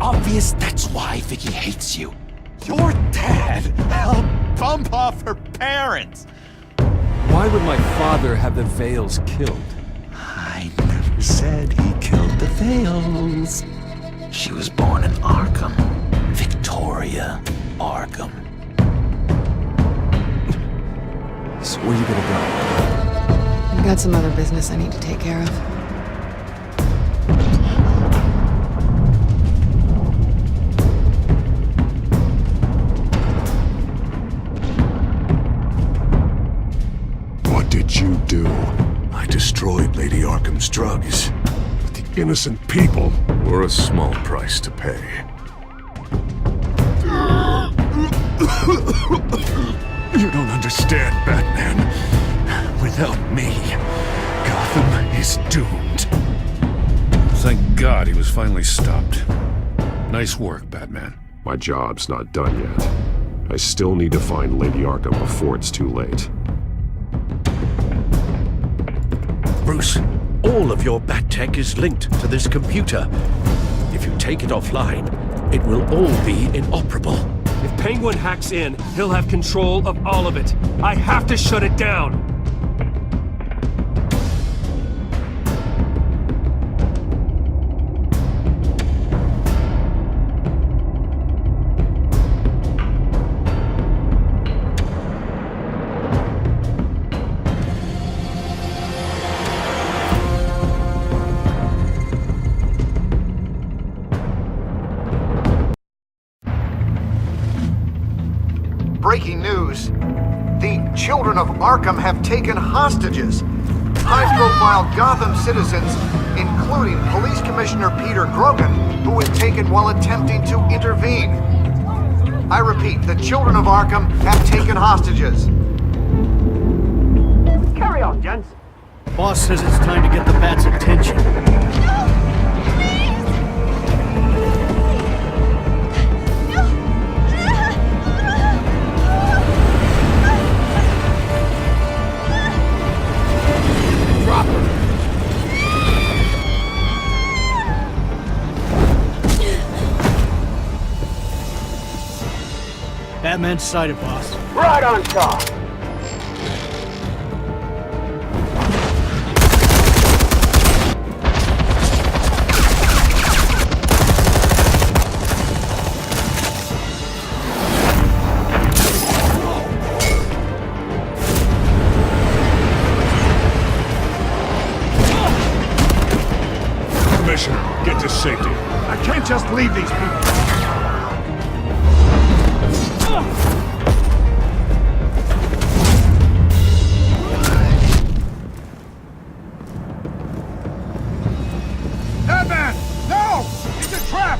Obvious that's why Vicky hates you. Your dad helped bump off her parents. Why would my father have the Vales killed? I never said he killed the Vales. She was born in Arkham. Victoria Arkham. So where you gonna I've got some other business I need to take care of. What did you do? I destroyed Lady Arkham's drugs. But the innocent people were a small price to pay. You don't understand, Batman. Without me, Gotham is doomed. Thank God he was finally stopped. Nice work, Batman. My job's not done yet. I still need to find Lady Arkham before it's too late. Bruce, all of your Bat-Tech is linked to this computer. If you take it offline, it will all be inoperable. If Penguin hacks in, he'll have control of all of it. I have to shut it down! Breaking news. The children of Arkham have taken hostages. High-profile Gotham citizens, including Police Commissioner Peter Grogan, who was taken while attempting to intervene. I repeat, the children of Arkham have taken hostages. Carry on, gents. Boss says it's time to get the Bat's attention. Batman's sighted, boss. Right on top! Commissioner, get to safety. I can't just leave these people. Batman! No! It's a trap!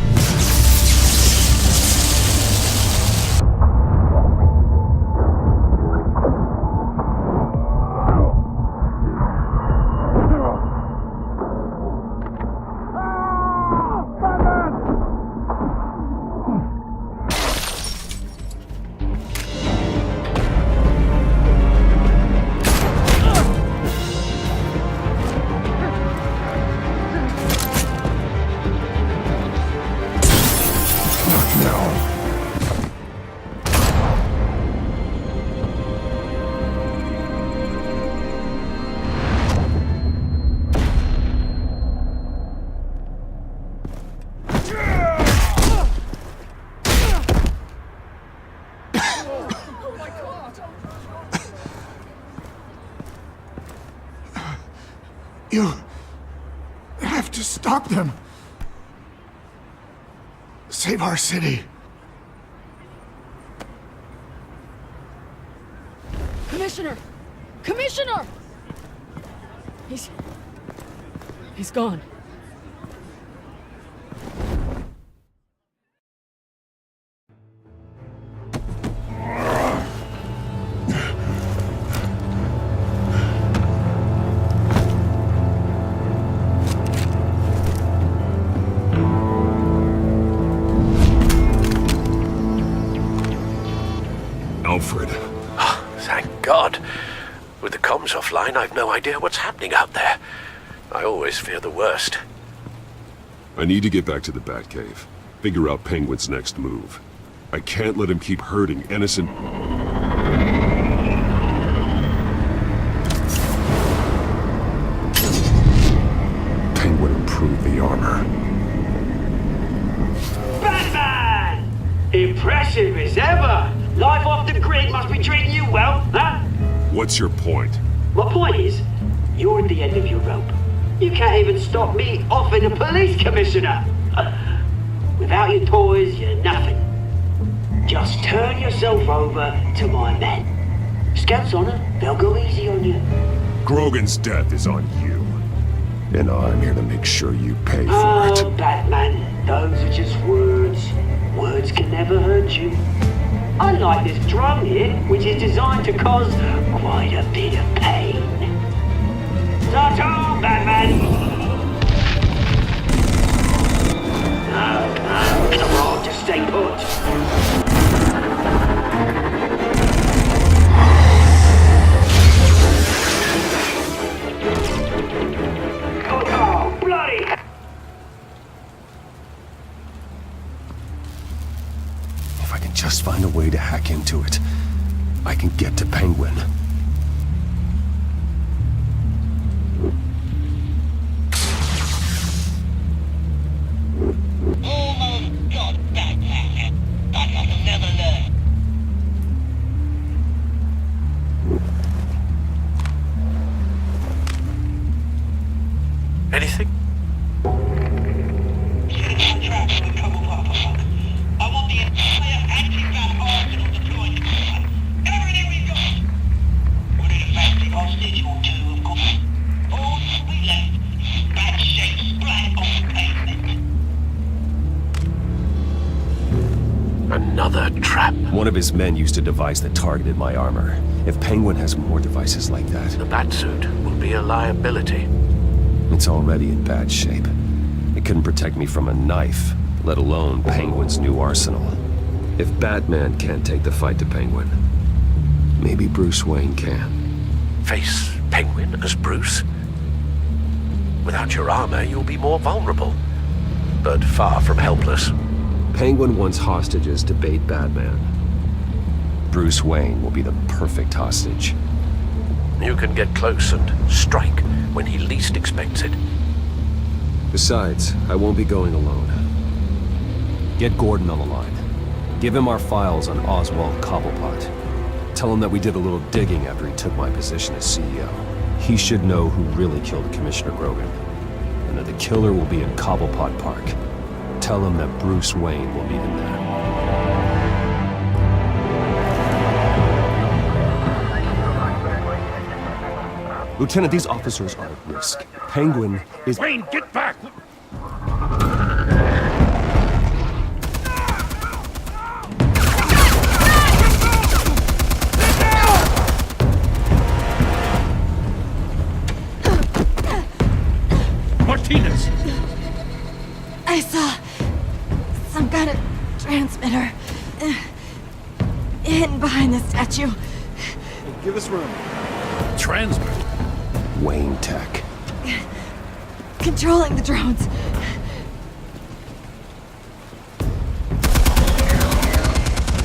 You have to stop them. Save our city. Commissioner! Commissioner! He's gone. com's offline, I've no idea what's happening out there. I always fear the worst. I need to get back to the Batcave. Figure out Penguin's next move. I can't let him keep hurting innocent... Penguin improved the armor. Batman! Impressive as ever! Life off the grid must be treating you well, huh? What's your point? My point is, you're at the end of your rope. You can't even stop me offing a police commissioner. Without your toys, you're nothing. Just turn yourself over to my men. Scouts on her, they'll go easy on you. Grogan's death is on you. And I'm here to make sure you pay for Oh, it. Batman, those are just words. Words can never hurt you. Unlike this drone here, which is designed to cause quite a bit of pain. Ta-ta, Batman! Come on, just stay put. Oh, bloody! If I can just find a way to hack into it, I can get to Penguin. Almost got that man, but I'll never learn. Anything? Traps with trouble fuck. I want the entire anti-bat arsenal deployed to combat. Everything we've got. Put in a factory hostage or two, of course. All that we left is bad shape splat on the pavement. Another trap. One of his men used a device that targeted my armor. If Penguin has more devices like that, The Batsuit will be a liability. it's already in bad shape. It couldn't protect me from a knife, let alone Penguin's new arsenal. If Batman can't take the fight to Penguin, maybe Bruce Wayne can. Face Penguin as Bruce? Without your armor, you'll be more vulnerable, but far from helpless. Penguin wants hostages to bait Batman. Bruce Wayne will be the perfect hostage. You can get close and strike when he least expects it. Besides, I won't be going alone. Get Gordon on the line. Give him our files on Oswald Cobblepot. Tell him that we did a little digging after he took my position as CEO. He should know who really killed Commissioner Grogan, and that the killer will be in Cobblepot Park. Tell him that Bruce Wayne will meet him there. Lieutenant, these officers are at risk. Penguin is... Wayne, get back! Martinez! I saw some kind of transmitter hidden behind the statue. Give us room. Transmitter? Wayne Tech. Controlling the drones.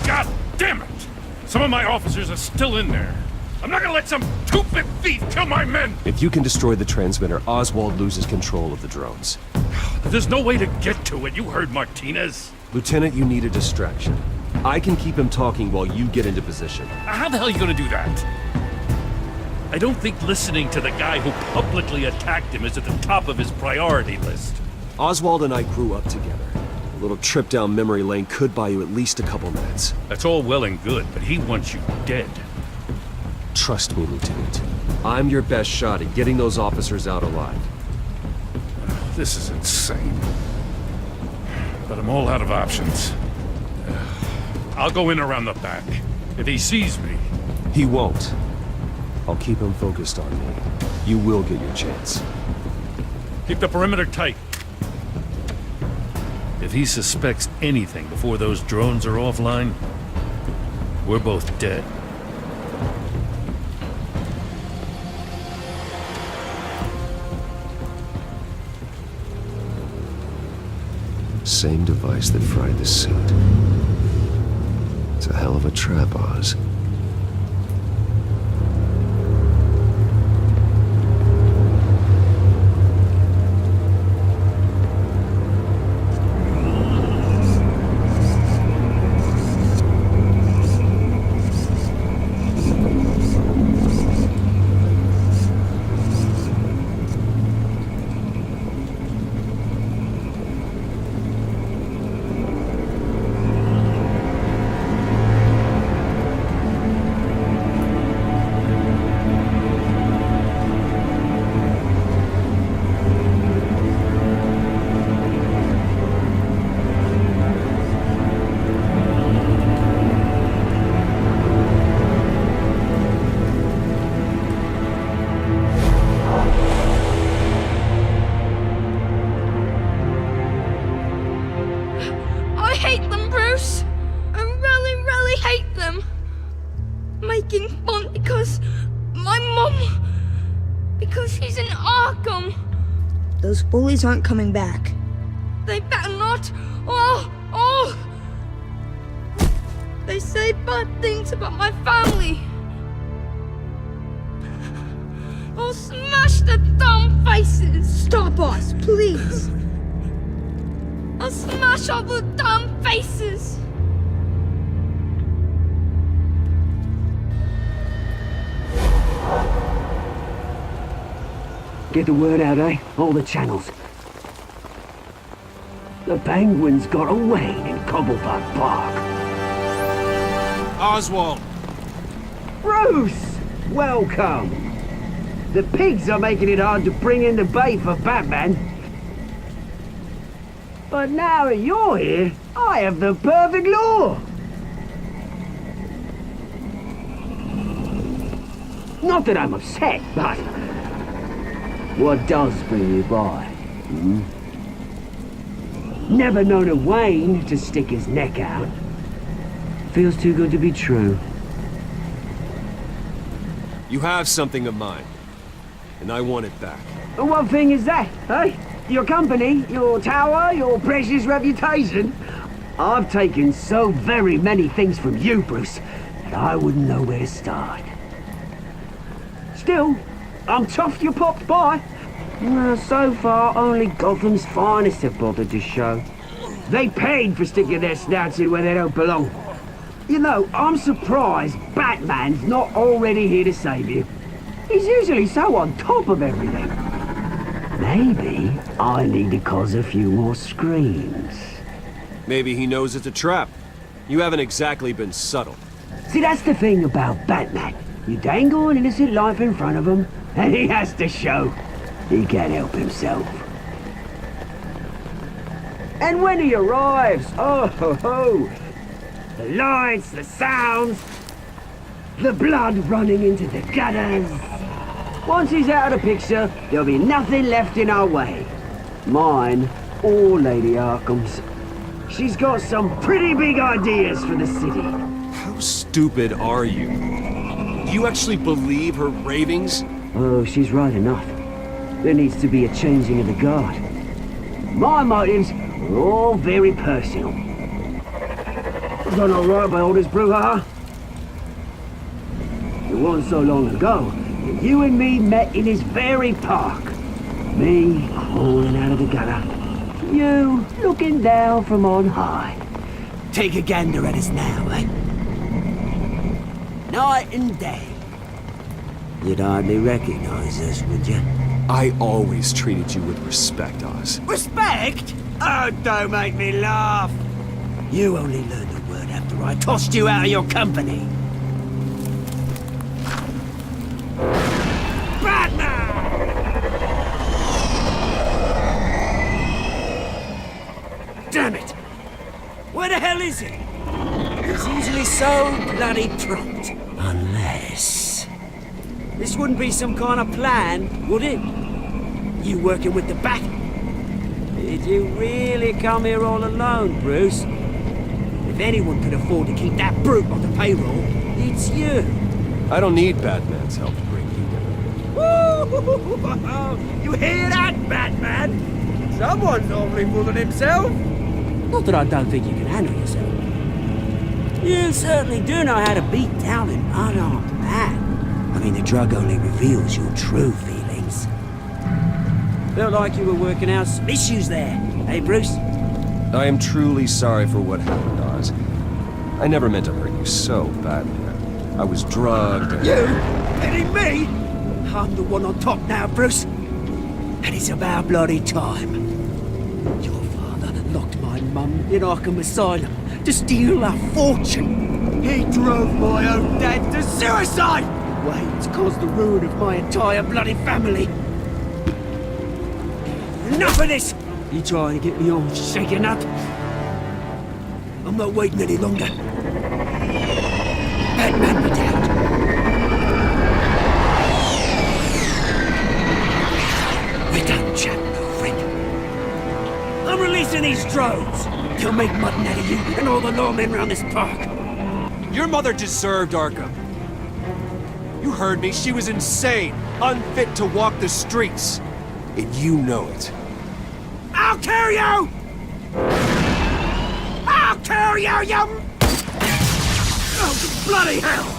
God damn it! Some of my officers are still in there. I'm not gonna let some two-bit thief kill my men! If you can destroy the transmitter, Oswald loses control of the drones. There's no way to get to it. You heard Martinez. Lieutenant, you need a distraction. I can keep him talking while you get into position. How the hell are you gonna do that? I don't think listening to the guy who publicly attacked him is at the top of his priority list. Oswald and I grew up together. A little trip down memory lane could buy you at least a couple minutes. That's all well and good, but he wants you dead. Trust me, Lieutenant. I'm your best shot at getting those officers out alive. This is insane. But I'm all out of options. I'll go in around the back. If he sees me... He won't. I'll keep him focused on me. You will get your chance. Keep the perimeter tight. If he suspects anything before those drones are offline, we're both dead. same device that fried the suit. It's a hell of a trap, Oz. I hate them, Bruce. I really, really hate them. Making fun because my mum... Because she's in Arkham. Those bullies aren't coming back. They better not. They say bad things about my family. I'll smash the dumb faces. Stop us, please. I'll smash all the damn faces! Get the word out, eh? All the channels. The Penguins got away in Cobblepot Park. Oswald! Bruce! Welcome! The pigs are making it hard to bring in the bait for Batman. But now that you're here, I have the perfect lure! Not that I'm upset, but... what does bring you by? Never known a Wayne to stick his neck out. Feels too good to be true. You have something of mine, and I want it back. What thing is that, eh? Your company, your tower, your precious reputation? I've taken so very many things from you, Bruce, that I wouldn't know where to start. Still, I'm chuffed you popped by. Well, so far, only Gotham's finest have bothered to show. They paid for sticking their snouts in where they don't belong. You know, I'm surprised Batman's not already here to save you. He's usually so on top of everything. Maybe I need to cause a few more screams. Maybe he knows it's a trap. You haven't exactly been subtle. See, that's the thing about Batman. You dangle an innocent life in front of him, and he has to show he can't help himself. And when he arrives, oh ho ho! The lights, the sounds, the blood running into the gutters. Once he's out of the picture, there'll be nothing left in our way. Mine or Lady Arkham's. She's got some pretty big ideas for the city. How stupid are you? Do you actually believe her ravings? Oh, she's right enough. There needs to be a changing of the guard. My motives are all very personal. I've done all right by all this brouhaha. It wasn't so long ago that you and me met in this very park. Me crawling out of the gutter. You looking down from on high. Take a gander at us now, eh? Night and day. You'd hardly recognize us, would you? I always treated you with respect, Oz. Respect? Oh, don't make me laugh. You only learned the word after I tossed you out of your company. Damn it! Where the hell is he? He's usually so bloody prompt. Unless... this wouldn't be some kind of plan, would it? You working with the Bat? Did you really come here all alone, Bruce? If anyone could afford to keep that brute on the payroll, it's you. I don't need Batman's help to bring you down. Woo! You hear that, Batman? Someone's awfully full of himself. Not that I don't think you can handle yourself. You certainly do know how to beat down an unarmed man. I mean, the drug only reveals your true feelings. Felt like you were working out some issues there, eh, Bruce? I am truly sorry for what happened, Oz. I never meant to hurt you so badly. I was drugged and... You? Kidding me? I'm the one on top now, Bruce. And it's about bloody time. Your father locked my mum in Arkham Asylum to steal a fortune. He drove my own dad to suicide! Wayne's caused the ruin of my entire bloody family. Enough of this! You trying to get me all shaken up? I'm not waiting any longer. Batman be damned. We're done chatting, old friend. I'm releasing these drones. They'll make mutton out of you and all the lawmen around this park. Your mother deserved Arkham. You heard me. She was insane, unfit to walk the streets. And you know it. I'll kill you! I'll kill you, you... Oh, bloody hell!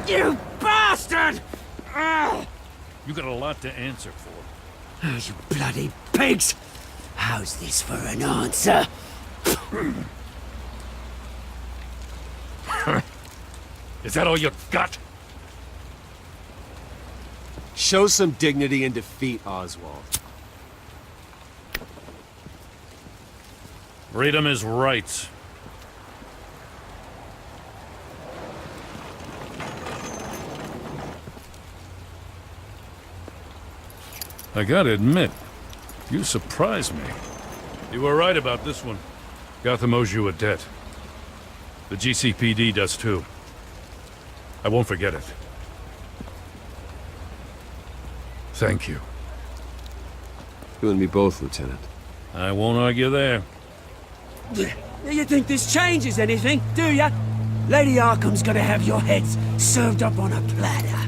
You bastard! You got a lot to answer for. Oh, you bloody pigs! How's this for an answer? Is that all you got? Show some dignity in defeat, Oswald. Read him his rights. I gotta admit, you surprised me. You were right about this one. Gotham owes you a debt. The GCPD does too. I won't forget it. Thank you. You and me both, Lieutenant. I won't argue there. You think this changes anything, do ya? Lady Arkham's gonna have your heads served up on a platter.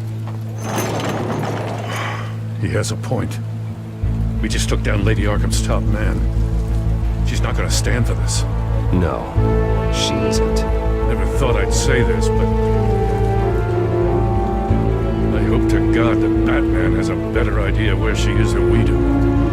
He has a point. We just took down Lady Arkham's top man. She's not gonna stand for this. No, she isn't. Never thought I'd say this, but... I hope to God that Batman has a better idea where she is than we do.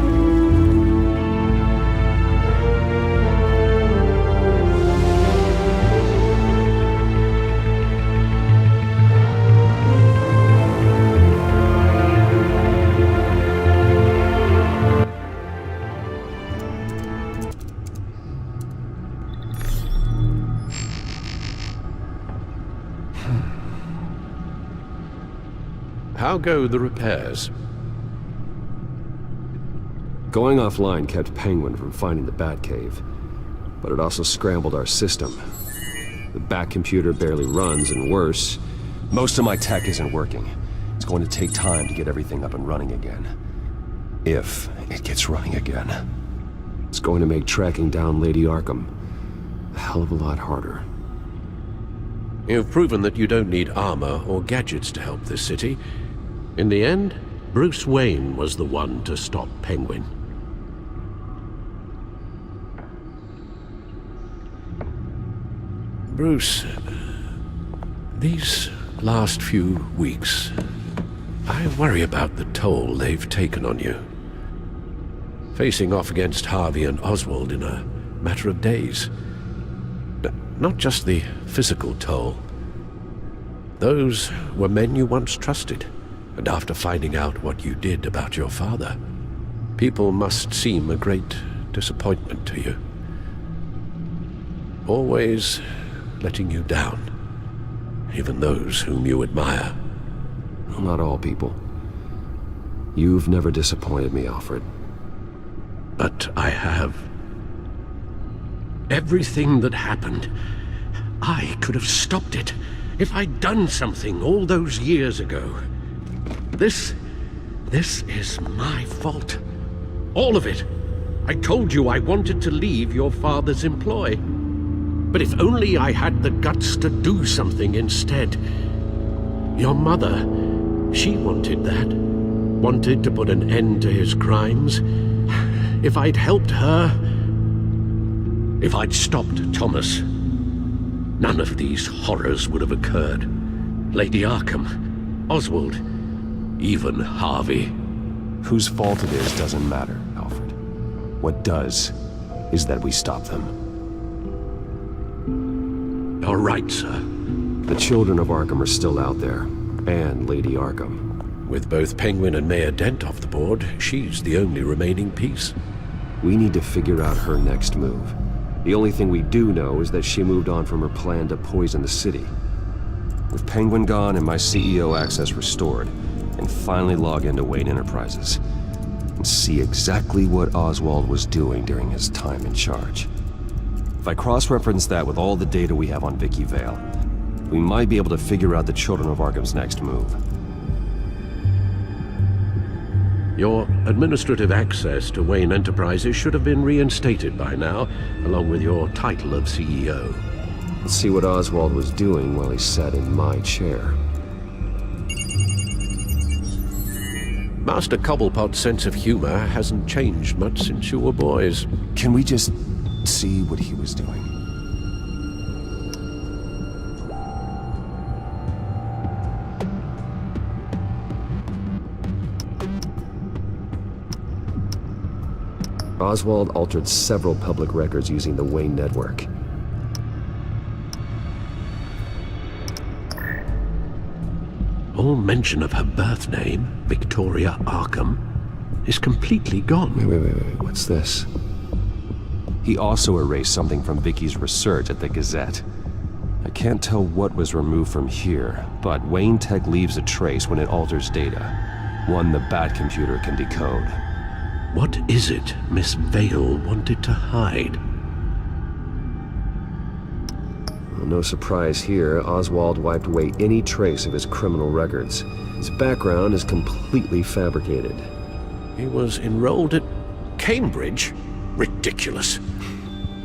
How go the repairs? Going offline kept Penguin from finding the Batcave, but it also scrambled our system. The Bat computer barely runs, and worse, most of my tech isn't working. It's going to take time to get everything up and running again. If it gets running again. It's going to make tracking down Lady Arkham a hell of a lot harder. You've proven that you don't need armor or gadgets to help this city. In the end, Bruce Wayne was the one to stop Penguin. Bruce, these last few weeks, I worry about the toll they've taken on you. Facing off against Harvey and Oswald in a matter of days. Not just the physical toll. Those were men you once trusted. And after finding out what you did about your father, people must seem a great disappointment to you. Always letting you down, even those whom you admire. Well, not all people. You've never disappointed me, Alfred. But I have. Everything that happened, I could have stopped it if I'd done something all those years ago. This is my fault. All of it. I told you I wanted to leave your father's employ. But if only I had the guts to do something instead. Your mother, she wanted that. Wanted to put an end to his crimes. If I'd helped her, if I'd stopped Thomas, none of these horrors would have occurred. Lady Arkham, Oswald, even Harvey. Whose fault it is doesn't matter, Alfred. What does is that we stop them. All right, sir. The children of Arkham are still out there, and Lady Arkham. With both Penguin and Mayor Dent off the board, she's the only remaining piece. We need to figure out her next move. The only thing we do know is that she moved on from her plan to poison the city. With Penguin gone and my CEO access restored, and finally log into Wayne Enterprises and see exactly what Oswald was doing during his time in charge. If I cross-reference that with all the data we have on Vicky Vale, we might be able to figure out the Children of Arkham's next move. Your administrative access to Wayne Enterprises should have been reinstated by now, along with your title of CEO. Let's see what Oswald was doing while he sat in my chair. Master Cobblepot's sense of humor hasn't changed much since you were boys. Can we just see what he was doing? Oswald altered several public records using the Wayne network. All mention of her birth name, Victoria Arkham, is completely gone. Wait, what's this? He also erased something from Vicky's research at the Gazette. I can't tell what was removed from here, but Wayne Tech leaves a trace when it alters data. One the Bat computer can decode. What is it Miss Vale wanted to hide? Well, no surprise here, Oswald wiped away any trace of his criminal records. His background is completely fabricated. He was enrolled at Cambridge? Ridiculous.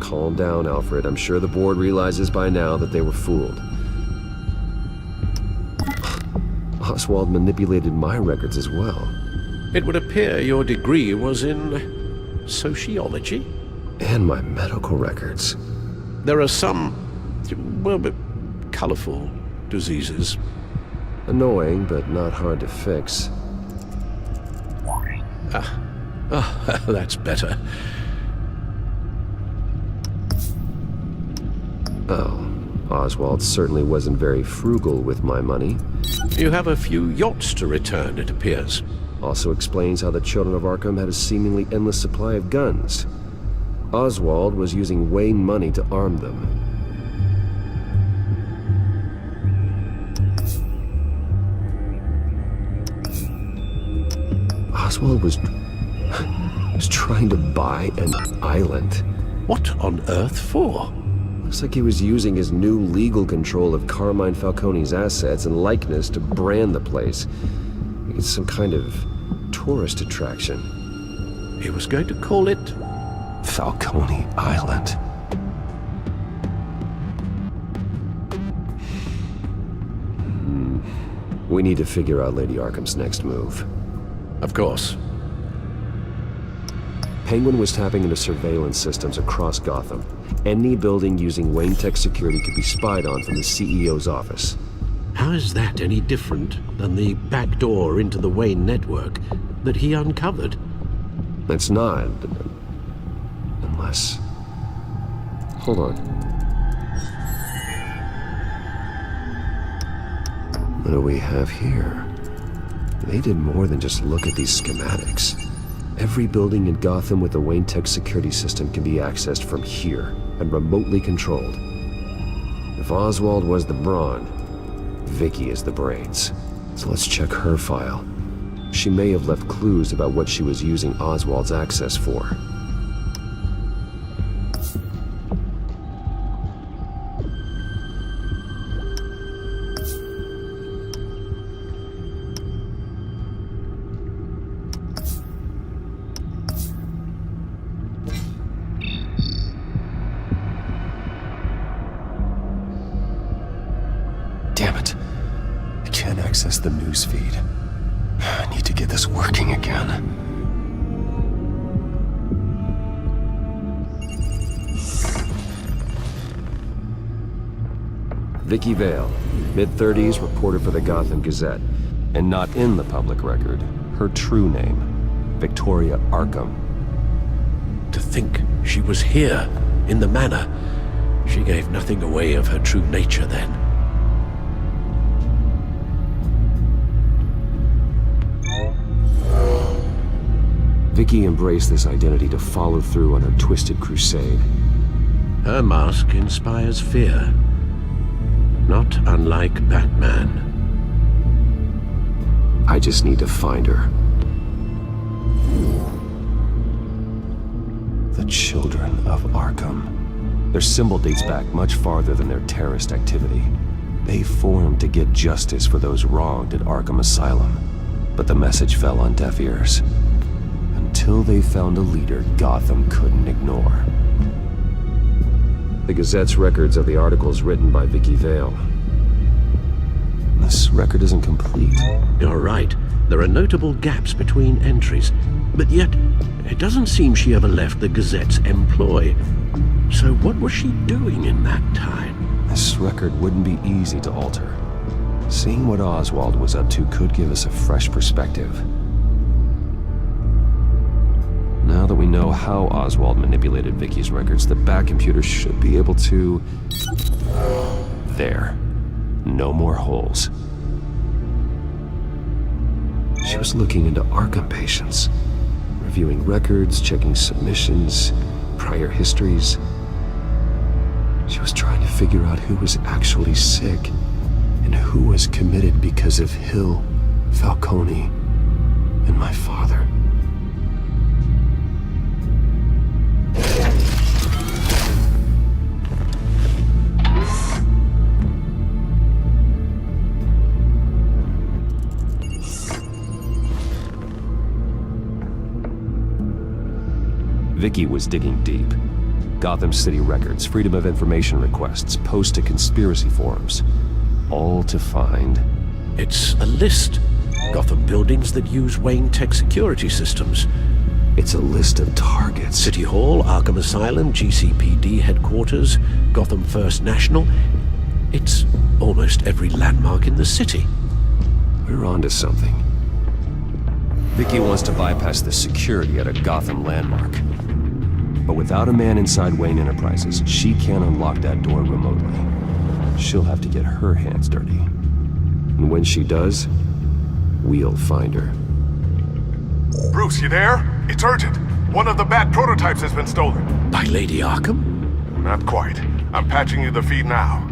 Calm down, Alfred. I'm sure the board realizes by now that they were fooled. Oswald manipulated my records as well. It would appear your degree was in sociology? And my medical records. There are some, well, colorful diseases. Annoying, but not hard to fix. That's better. Oh, Oswald certainly wasn't very frugal with my money. You have a few yachts to return, it appears. Also explains how the Children of Arkham had a seemingly endless supply of guns. Oswald was using Wayne money to arm them. Oswald was trying to buy an island. What on earth for? Looks like he was using his new legal control of Carmine Falcone's assets and likeness to brand the place. It's some kind of tourist attraction. He was going to call it Falcone Island. We need to figure out Lady Arkham's next move. Of course. Penguin was tapping into surveillance systems across Gotham. Any building using Wayne Tech security could be spied on from the CEO's office. How is that any different than the back door into the Wayne network that he uncovered? It's not. Unless... Hold on. What do we have here? They did more than just look at these schematics. Every building in Gotham with the Wayne Tech security system can be accessed from here and remotely controlled. If Oswald was the brawn, Vicky is the brains. So let's check her file. She may have left clues about what she was using Oswald's access for. access the news feed. I need to get this working again. Vicky Vale, mid-30s, reporter for the Gotham Gazette. And not in the public record, her true name, Victoria Arkham. To think she was here, in the manor. She gave nothing away of her true nature then. Vicky embraced this identity to follow through on her twisted crusade. Her mask inspires fear. Not unlike Batman. I just need to find her. The Children of Arkham. Their symbol dates back much farther than their terrorist activity. They formed to get justice for those wronged at Arkham Asylum. But the message fell on deaf ears. Until they found a leader Gotham couldn't ignore. The Gazette's records of the articles written by Vicky Vale. This record isn't complete. You're right. There are notable gaps between entries. But yet, it doesn't seem she ever left the Gazette's employ. So what was she doing in that time? This record wouldn't be easy to alter. Seeing what Oswald was up to could give us a fresh perspective. Now that we know how Oswald manipulated Vicky's records, the back computer should be able to... There. No more holes. She was looking into Arkham patients, reviewing records, checking submissions, prior histories. She was trying to figure out who was actually sick and who was committed because of Hill, Falcone, and my father. Vicky was digging deep. Gotham City records, Freedom of Information requests, posts to conspiracy forums. All to find... It's a list. Gotham buildings that use Wayne Tech security systems. It's a list of targets. City Hall, Arkham Asylum, GCPD headquarters, Gotham First National. It's almost every landmark in the city. We're onto something. Vicky wants to bypass the security at a Gotham landmark. But without a man inside Wayne Enterprises, she can't unlock that door remotely. She'll have to get her hands dirty. And when she does, we'll find her. Bruce, you there? It's urgent. One of the Bat prototypes has been stolen. By Lady Arkham? Not quite. I'm patching you the feed now.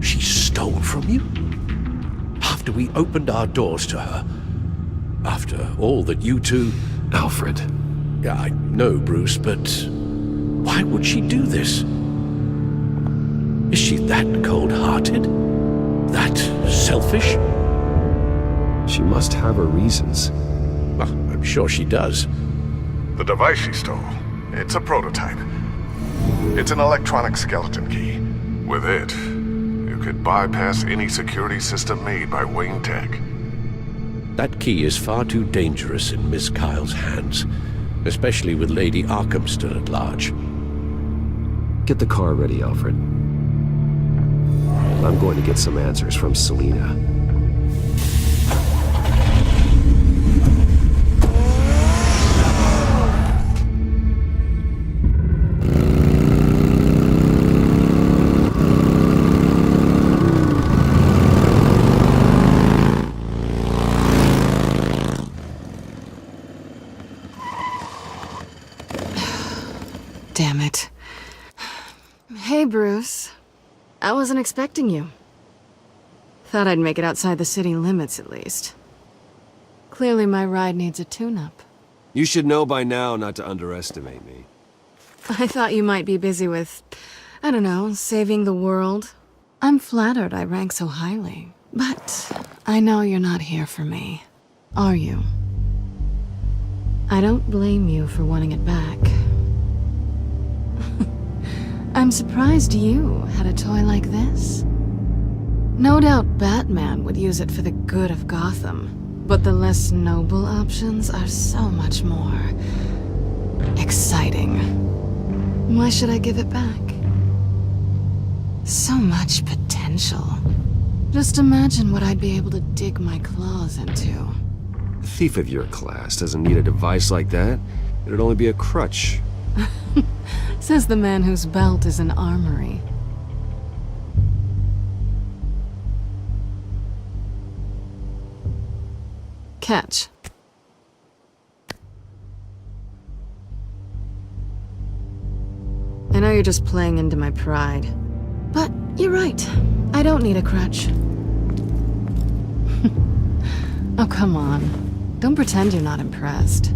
She stole from you? After we opened our doors to her? After all that you two... Alfred. Yeah, I know, Bruce, but... why would she do this? Is she that cold-hearted? That selfish? She must have her reasons. Well, I'm sure she does. The device she stole, it's a prototype. It's an electronic skeleton key. With it, you could bypass any security system made by Wayne Tech. That key is far too dangerous in Miss Kyle's hands, especially with Lady Arkham still at large. Get the car ready, Alfred. I'm going to get some answers from Selina. Damn it. Hey, Bruce. I wasn't expecting you. Thought I'd make it outside the city limits, at least. Clearly my ride needs a tune-up. You should know by now not to underestimate me. I thought you might be busy with, I don't know, saving the world. I'm flattered I rank so highly. But I know you're not here for me, are you? I don't blame you for wanting it back. I'm surprised you had a toy like this. No doubt Batman would use it for the good of Gotham, but the less noble options are so much more exciting. Why should I give it back? So much potential. Just imagine what I'd be able to dig my claws into. A thief of your class doesn't need a device like that. It'd only be a crutch. Says the man whose belt is an armory. Catch. I know you're just playing into my pride, but you're right. I don't need a crutch. Oh, come on. Don't pretend you're not impressed.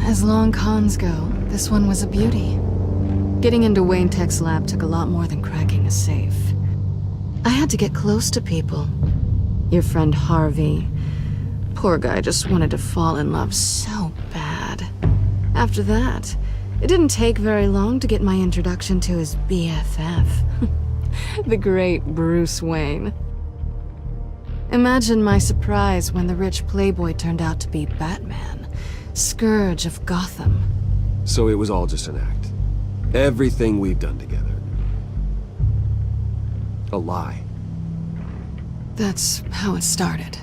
As long cons go, this one was a beauty. Getting into Wayne Tech's lab took a lot more than cracking a safe. I had to get close to people. Your friend Harvey. Poor guy just wanted to fall in love so bad. After that, it didn't take very long to get my introduction to his BFF. The great Bruce Wayne. Imagine my surprise when the rich playboy turned out to be Batman, Scourge of Gotham. So it was all just an act. Everything we've done together. A lie. That's how it started.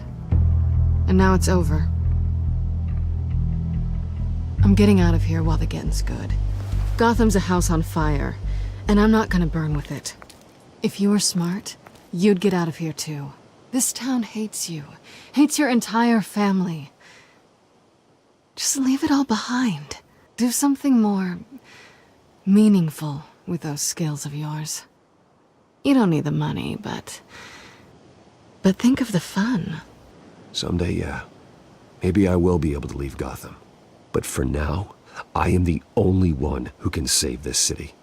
And now it's over. I'm getting out of here while the getting's good. Gotham's a house on fire, and I'm not gonna burn with it. If you were smart, you'd get out of here too. This town hates you, hates your entire family. Just leave it all behind. Do something more meaningful with those skills of yours. You don't need the money, but think of the fun. Someday, yeah. Maybe I will be able to leave Gotham. But for now, I am the only one who can save this city.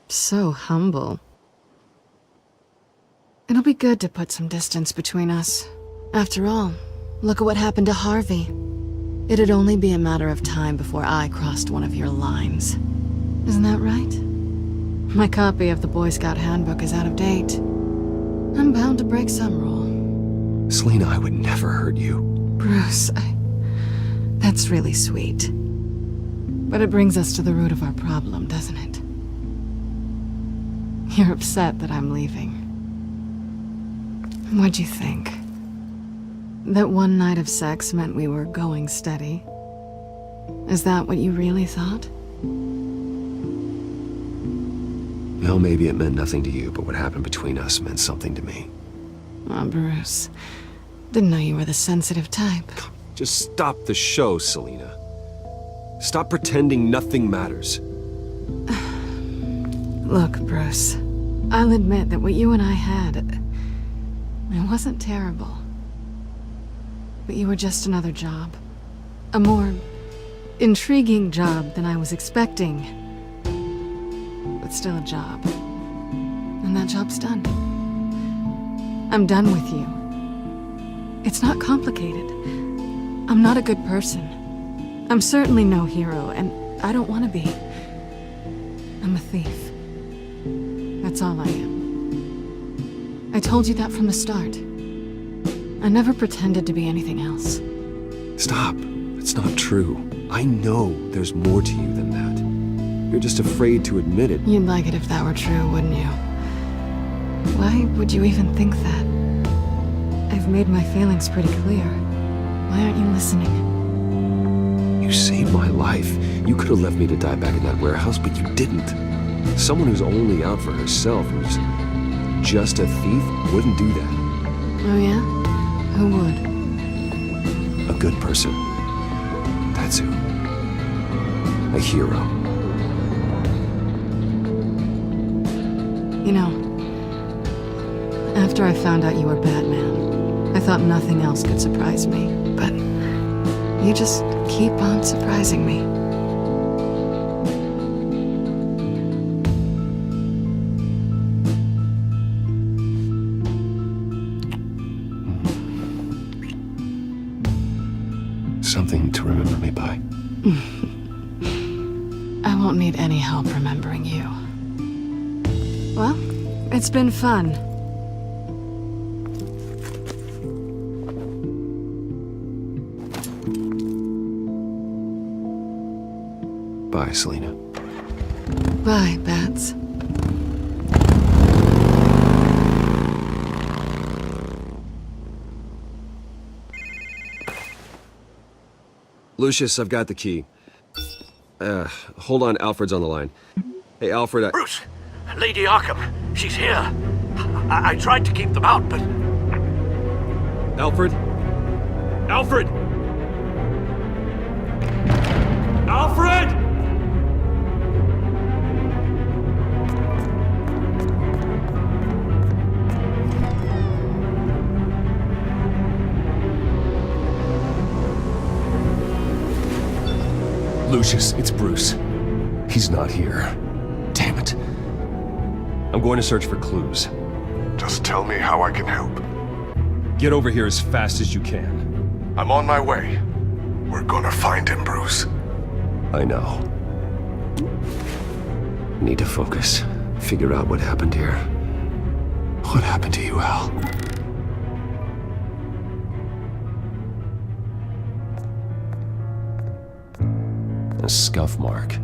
So humble. It'll be good to put some distance between us. After all, look at what happened to Harvey. It'd only be a matter of time before I crossed one of your lines. Isn't that right? My copy of the Boy Scout Handbook is out of date. I'm bound to break some rule. Selina, I would never hurt you. Bruce, that's really sweet. But it brings us to the root of our problem, doesn't it? You're upset that I'm leaving. What'd you think? That one night of sex meant we were going steady? Is that what you really thought? Well, maybe it meant nothing to you, but what happened between us meant something to me. Oh, Bruce. Didn't know you were the sensitive type. Just stop the show, Selina. Stop pretending nothing matters. Look, Bruce. I'll admit that what you and I had, it wasn't terrible. But you were just another job. A more intriguing job than I was expecting. But still a job. And that job's done. I'm done with you. It's not complicated. I'm not a good person. I'm certainly no hero, and I don't want to be. I'm a thief. That's all I am. I told you that from the start. I never pretended to be anything else. Stop. It's not true. I know there's more to you than that. You're just afraid to admit it. You'd like it if that were true, wouldn't you? Why would you even think that? I've made my feelings pretty clear. Why aren't you listening? You saved my life. You could have left me to die back in that warehouse, but you didn't. Someone who's only out for herself, who's just a thief, wouldn't do that. Oh yeah? Who would? A good person. That's who. A hero. You know, after I found out you were Batman, I thought nothing else could surprise me, but you just keep on surprising me. Something to remember me by. I won't won't need any help remembering you. Well, it's been fun. Bye, Selena. Bye, Bats. Lucius, I've got the key. Hold on, Alfred's on the line. Hey, Alfred, Bruce! Lady Arkham, she's here. I tried to keep them out, but... Alfred? Alfred! Alfred! Lucius, it's Bruce. He's not here. Damn it. I'm going to search for clues. Just tell me how I can help. Get over here as fast as you can. I'm on my way. We're gonna find him, Bruce. I know. Need to focus. Figure out what happened here. What happened to you, Al? A scuff mark.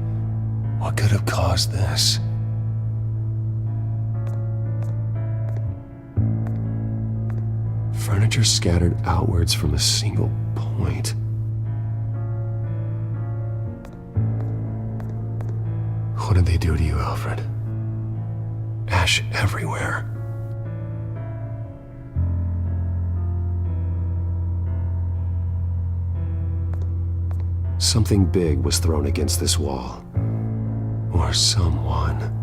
What could have caused this? Furniture scattered outwards from a single point. What did they do to you, Alfred? Ash everywhere. Something big was thrown against this wall. Or someone.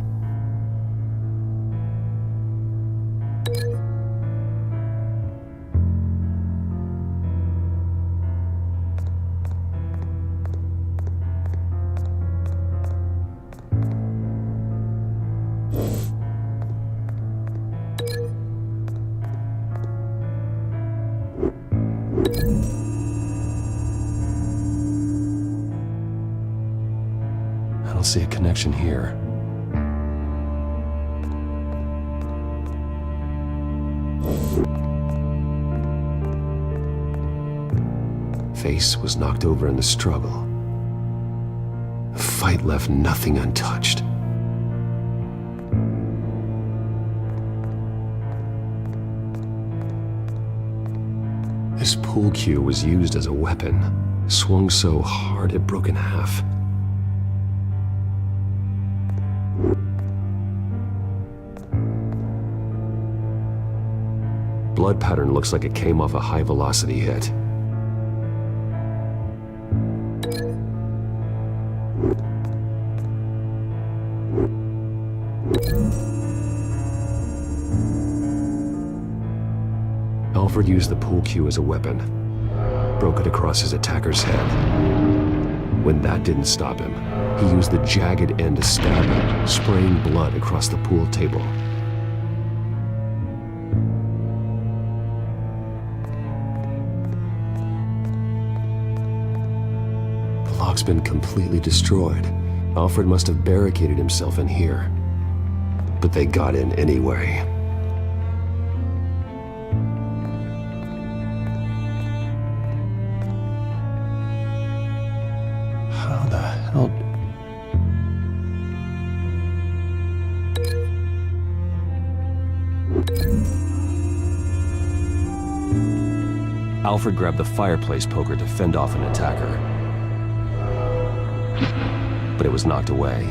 I don't see a connection here. Face was knocked over in the struggle. The fight left nothing untouched. This pool cue was used as a weapon, swung so hard it broke in half. Blood pattern looks like it came off a high-velocity hit. Alfred used the pool cue as a weapon, broke it across his attacker's head. When that didn't stop him, he used the jagged end to stab him, spraying blood across the pool table. The lock's been completely destroyed. Alfred must have barricaded himself in here. But they got in anyway. How the hell... Alfred grabbed the fireplace poker to fend off an attacker. But it was knocked away.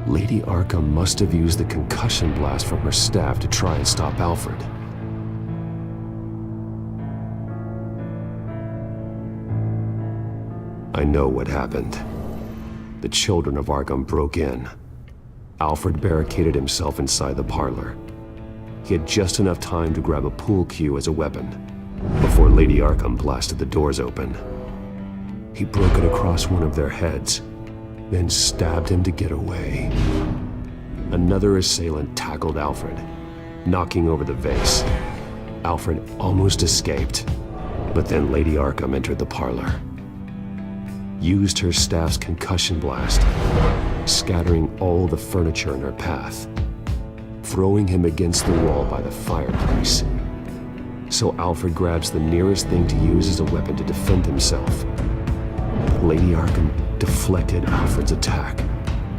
Lady Arkham must have used the concussion blast from her staff to try and stop Alfred. I know what happened. The children of Arkham broke in. Alfred barricaded himself inside the parlor. He had just enough time to grab a pool cue as a weapon. before Lady Arkham blasted the doors open. He broke it across one of their heads, then stabbed him to get away. Another assailant tackled Alfred, knocking over the vase. Alfred almost escaped, but then Lady Arkham entered the parlor. Used her staff's concussion blast, scattering all the furniture in her path, throwing him against the wall by the fireplace. So Alfred grabs the nearest thing to use as a weapon to defend himself. Lady Arkham deflected Alfred's attack,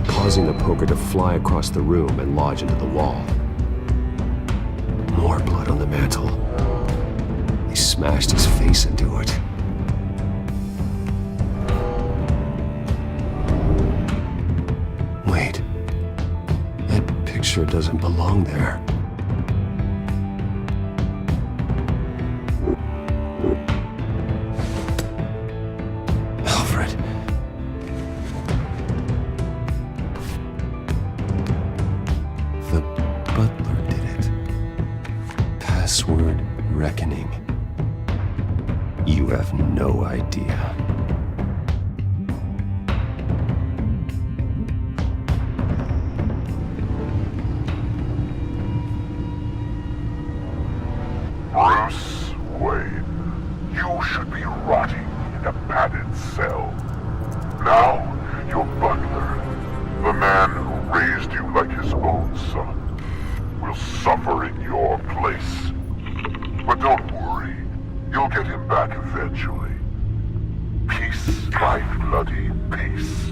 causing the poker to fly across the room and lodge into the wall. More blood on the mantel. He smashed his face into it. Wait. That picture doesn't belong there. Alfred. The butler did it. Password reckoning. You have no idea. Bruce Wayne, you should be rotting in a padded cell. Now, your butler, the man who raised you like his own son, will suffer in your place. But don't worry, you'll get him back eventually. Peace, my bloody peace.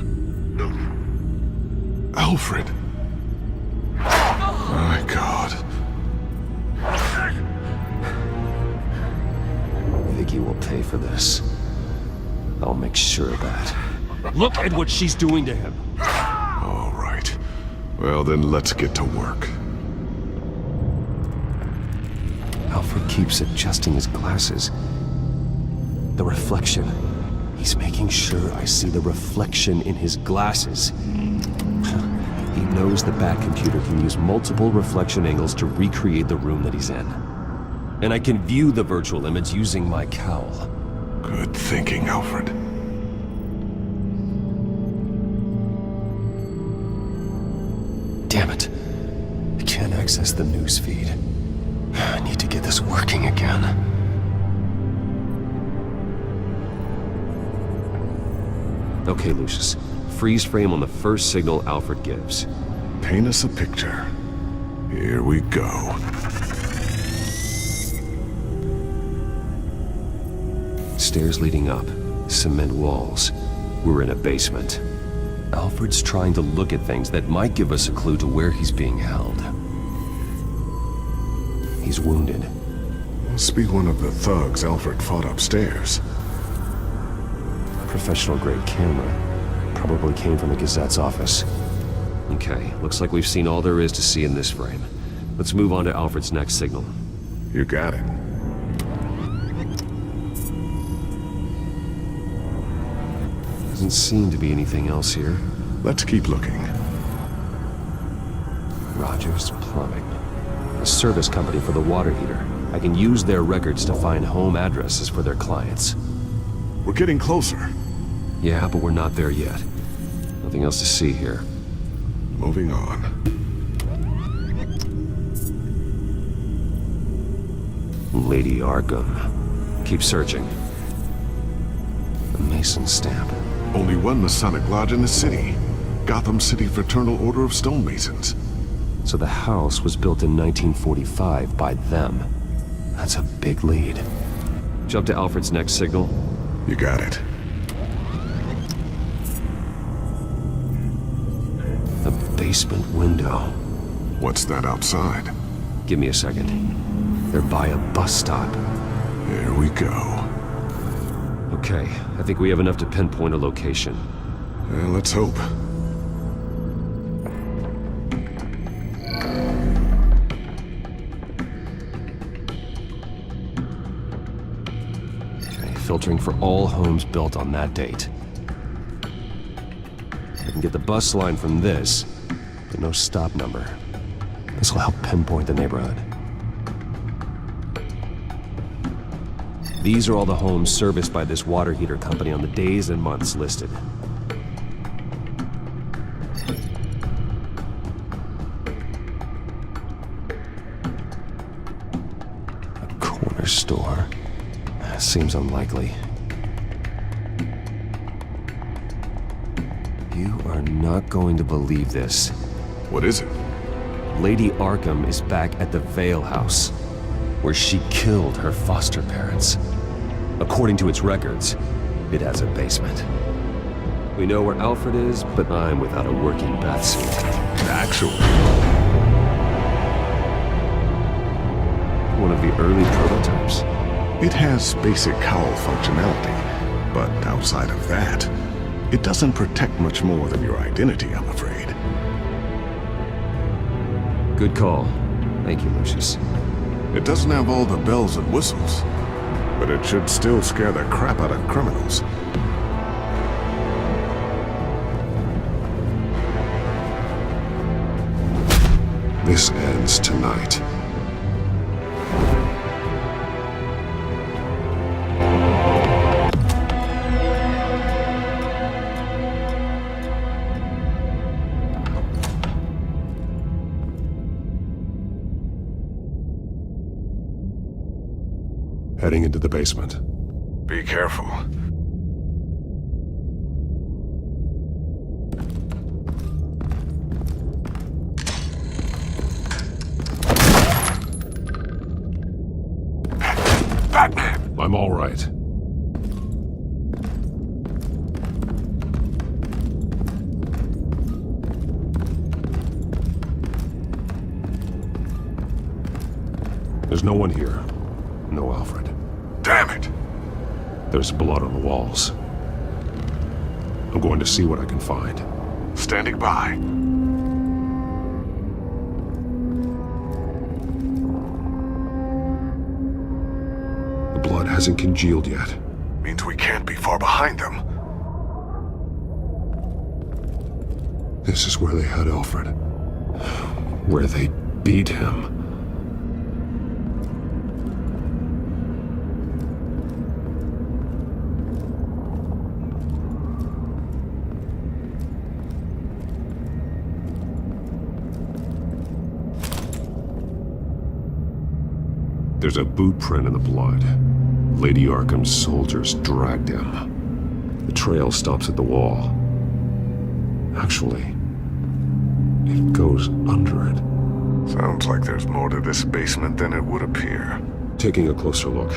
Alfred. My God. Vicky will pay for this. I'll make sure of that. Look at what she's doing to him. All right. Well, then let's get to work. Alfred keeps adjusting his glasses. The reflection. He's making sure I see the reflection in his glasses. He knows the Batcomputer can use multiple reflection angles to recreate the room that he's in. And I can view the virtual image using my cowl. Good thinking, Alfred. Damn it. I can't access the news feed. I need to get this working again. Okay, Lucius. Freeze frame on the first signal Alfred gives. Paint us a picture. Here we go. Stairs leading up, cement walls. We're in a basement. Alfred's trying to look at things that might give us a clue to where he's being held. He's wounded. Must be one of the thugs Alfred fought upstairs. Professional-grade camera. Probably came from the Gazette's office. Okay, looks like we've seen all there is to see in this frame. Let's move on to Alfred's next signal. You got it. Doesn't seem to be anything else here. Let's keep looking. Rogers Plumbing. A service company for the water heater. I can use their records to find home addresses for their clients. We're getting closer. Yeah, but we're not there yet. Nothing else to see here. Moving on. Lady Arkham. Keep searching. A Mason stamp. Only one Masonic lodge in the city. Gotham City Fraternal Order of Stonemasons. So the house was built in 1945 by them. That's a big lead. Jump to Alfred's next signal. You got it. A basement window. What's that outside? Give me a second. They're by a bus stop. Here we go. Okay, I think we have enough to pinpoint a location. Well, let's hope. Okay, filtering for all homes built on that date. I can get the bus line from this, but no stop number. This will help pinpoint the neighborhood. These are all the homes serviced by this water heater company on the days and months listed. A corner store. Seems unlikely. You are not going to believe this. What is it? Lady Arkham is back at the Vale House, where she killed her foster parents. According to its records, it has a basement. We know where Alfred is, but I'm without a working bath suit. Actually, one of the early prototypes. it has basic cowl functionality, but outside of that, it doesn't protect much more than your identity, I'm afraid. Good call. Thank you, Lucius. It doesn't have all the bells and whistles, but it should still scare the crap out of criminals. This ends tonight. Heading into the basement. Be careful. Batman! I'm all right. There's no one here. No Alfred. Damn it! There's blood on the walls. I'm going to see what I can find. Standing by. The blood hasn't congealed yet. Means we can't be far behind them. This is where they had Alfred. Where they beat him. There's a boot print in the blood. Lady Arkham's soldiers dragged him. The trail stops at the wall. Actually, it goes under it. Sounds like there's more to this basement than it would appear. Taking a closer look.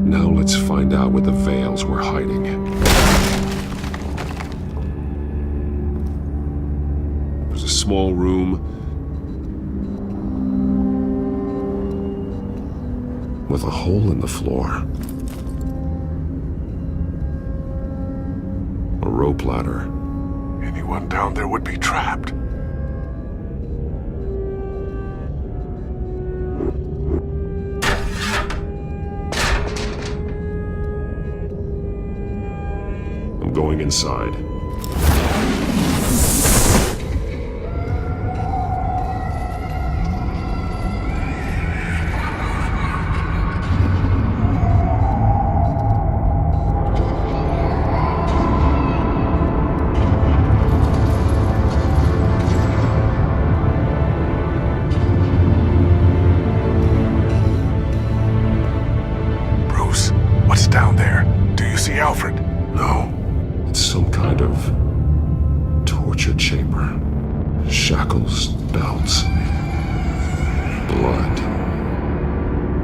Now let's find out where the Vales were hiding. There's a small room with a hole in the floor. A rope ladder. Anyone down there would be trapped. I'm going inside. Down there. Do you see Alfred? No. It's some kind of torture chamber. Shackles, belts, blood.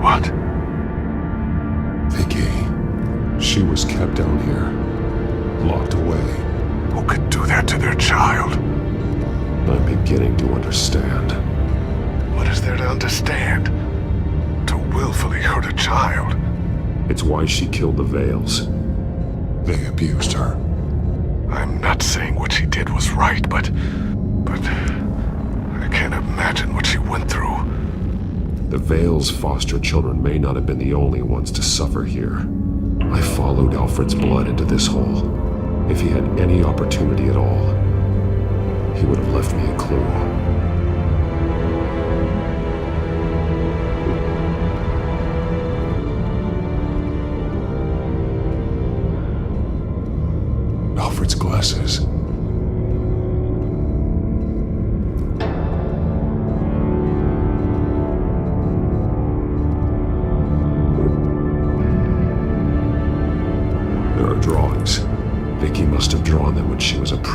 What? Vicky. She was kept down here. Locked away. Who could do that to their child? I'm beginning to understand. What is there to understand? To willfully hurt a child. It's why she killed the Vales. They abused her. I'm not saying what she did was right, but I can't imagine what she went through. The Vales' foster children may not have been the only ones to suffer here. I followed Alfred's blood into this hole. If he had any opportunity at all, he would have left me a clue.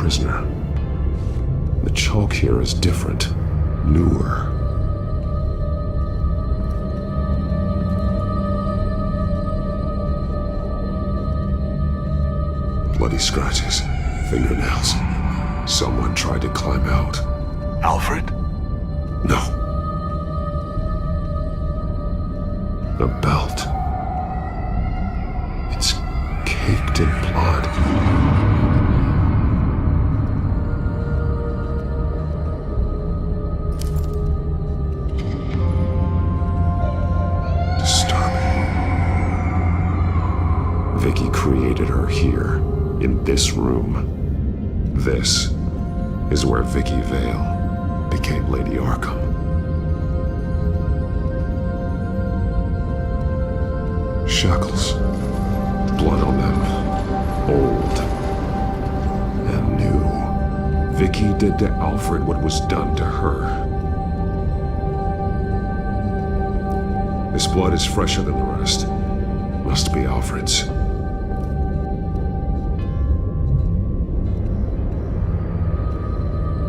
prisoner. The chalk here is different, newer. Bloody scratches, fingernails. Someone tried to climb out. Alfred? No. A belt. It's caked in blood. Disturbing. Vicky created her here, in this room. This is where Vicky Vale became Lady Arkham. Shackles. Blood on them. Old. And new. Vicky did to Alfred what was done to her. This blood is fresher than the rest. Must be Alfred's.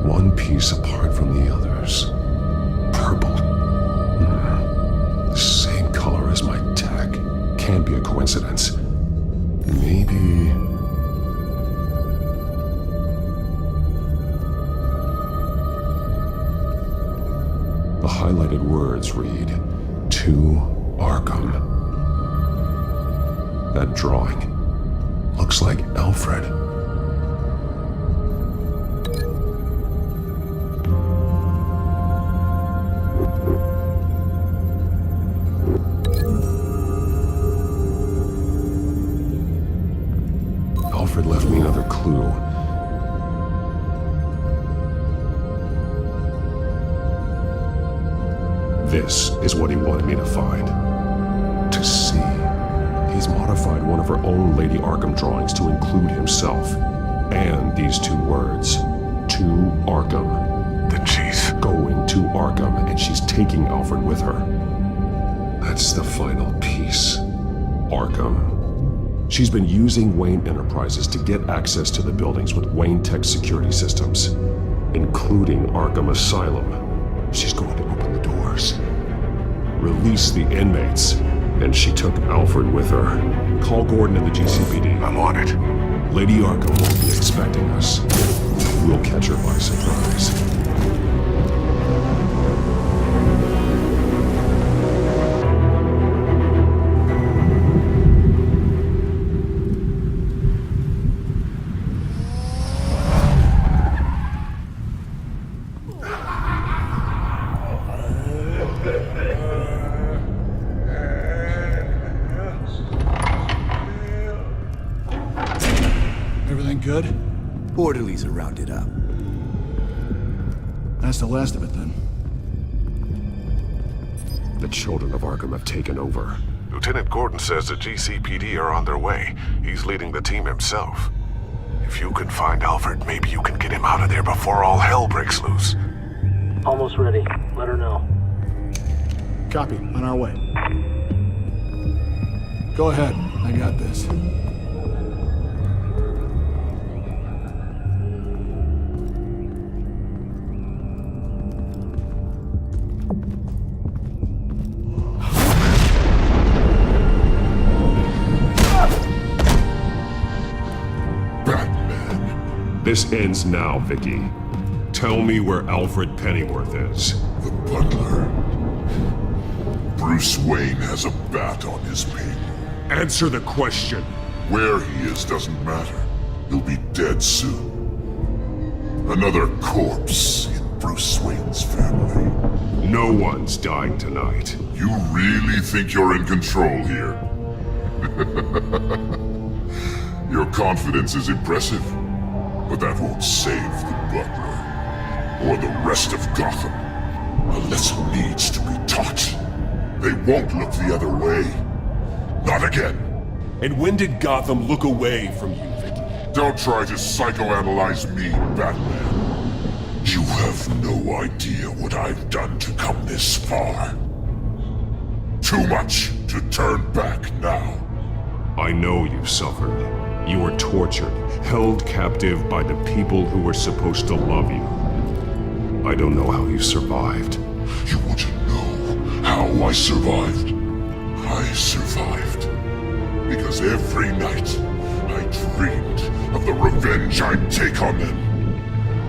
One piece apart from the others. Purple. The same color as my tag. Can't be a coincidence. Maybe... The highlighted words read, "To Arkham." That drawing looks like Alfred. Alfred left me another clue. This is what he wanted me to find. To see. He's modified one of her own Lady Arkham drawings to include himself. And these two words. To Arkham. Then she's going to Arkham, and she's taking Alfred with her. That's the final piece. Arkham. She's been using Wayne Enterprises to get access to the buildings with Wayne Tech security systems, including Arkham Asylum. She's going to open the doors, release the inmates, and she took Alfred with her. Call Gordon and the GCPD. I'm on it. Lady Arkham won't be expecting us. We'll catch her by surprise. Everything good? Orderlies are rounded up. That's the last of it then. The children of Arkham have taken over. Lieutenant Gordon says the GCPD are on their way. He's leading the team himself. If you can find Alfred, maybe you can get him out of there before all hell breaks loose. Almost ready. Let her know. Copy. On our way. Go ahead. I got this. This ends now, Vicky. Tell me where Alfred Pennyworth is. The butler. Bruce Wayne has a bat on his payroll. Answer the question. Where he is doesn't matter. He'll be dead soon. Another corpse in Bruce Wayne's family. No one's dying tonight. You really think you're in control here? Your confidence is impressive, but that won't save the butler or the rest of Gotham. A lesson needs to be taught. They won't look the other way. Not again. And when did Gotham look away from you, Vicky? Don't try to psychoanalyze me, Batman. You have no idea what I've done to come this far. Too much to turn back now. I know you've suffered. You were tortured, held captive by the people who were supposed to love you. I don't know how you survived. You want to know how I survived? I survived because every night I dreamed of the revenge I'd take on them.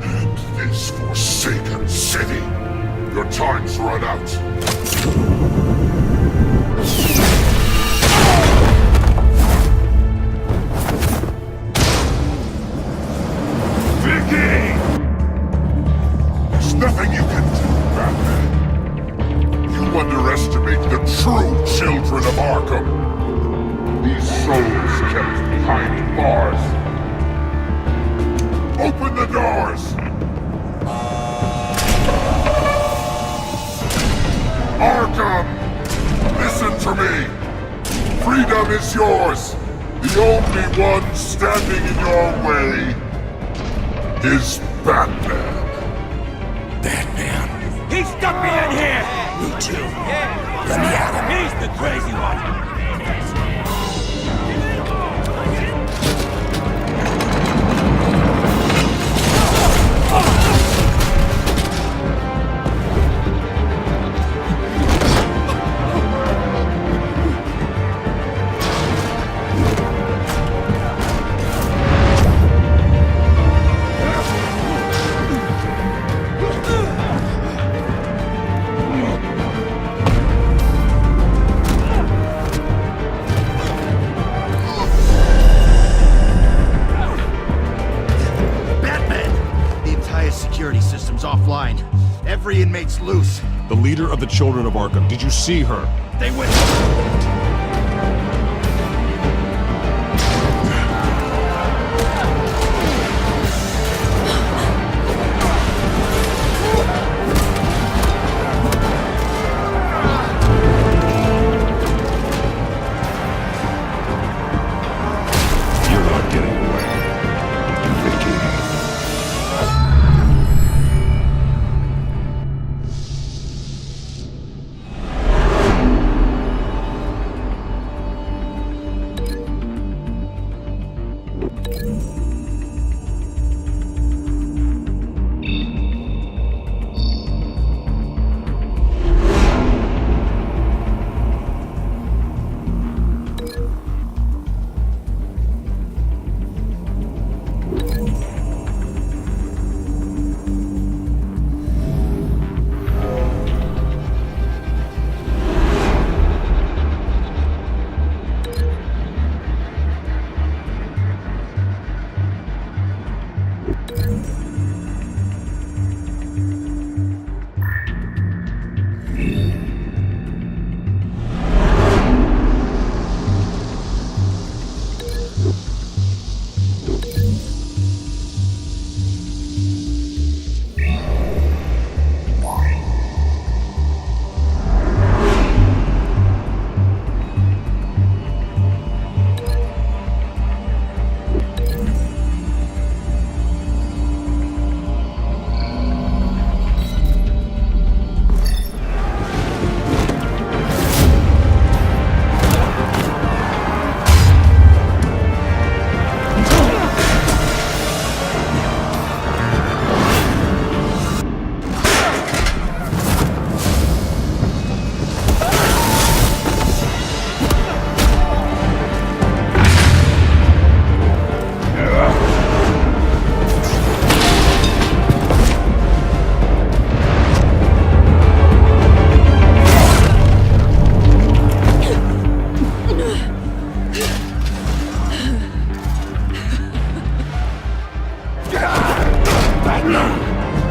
And this forsaken city. Your time's run out. Vicky! There's nothing you can do, Batman. You underestimate the true children of Arkham. These souls kept behind bars. Open the doors! Arkham! Listen to me! Freedom is yours! The only one standing in your way is Batman. Batman? He stuck me in here! Me too. Let me at him. He's the crazy one. Offline. Every inmate's loose. The leader of the Children of Arkham, did you see her? They went... You're not getting away, Vicky.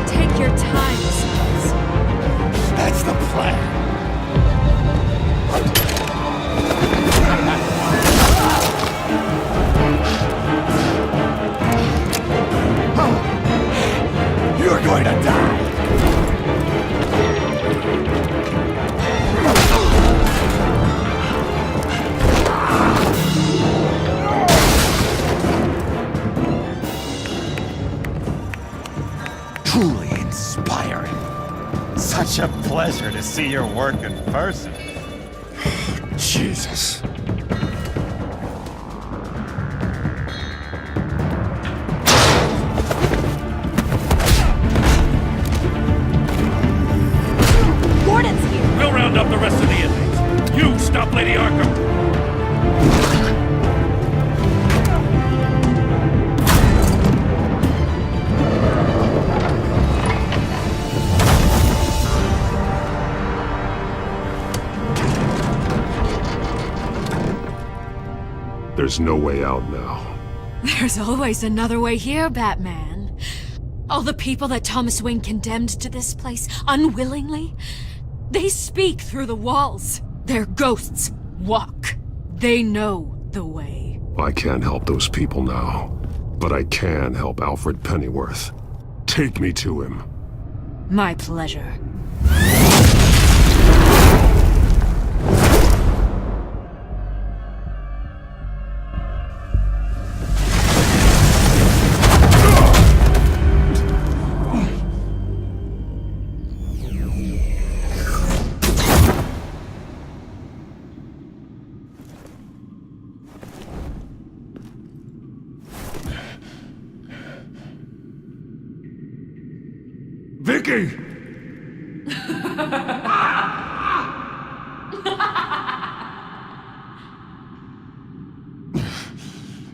Take your time, sons. That's the plan. You're going to die. Truly inspiring. Such a pleasure to see your work in person. Lady Arkham! There's no way out now. There's always another way here, Batman. All the people that Thomas Wayne condemned to this place unwillingly, they speak through the walls. Their ghosts walk. They know the way. I can't help those people now, but I can help Alfred Pennyworth. Take me to him. My pleasure. Vicky!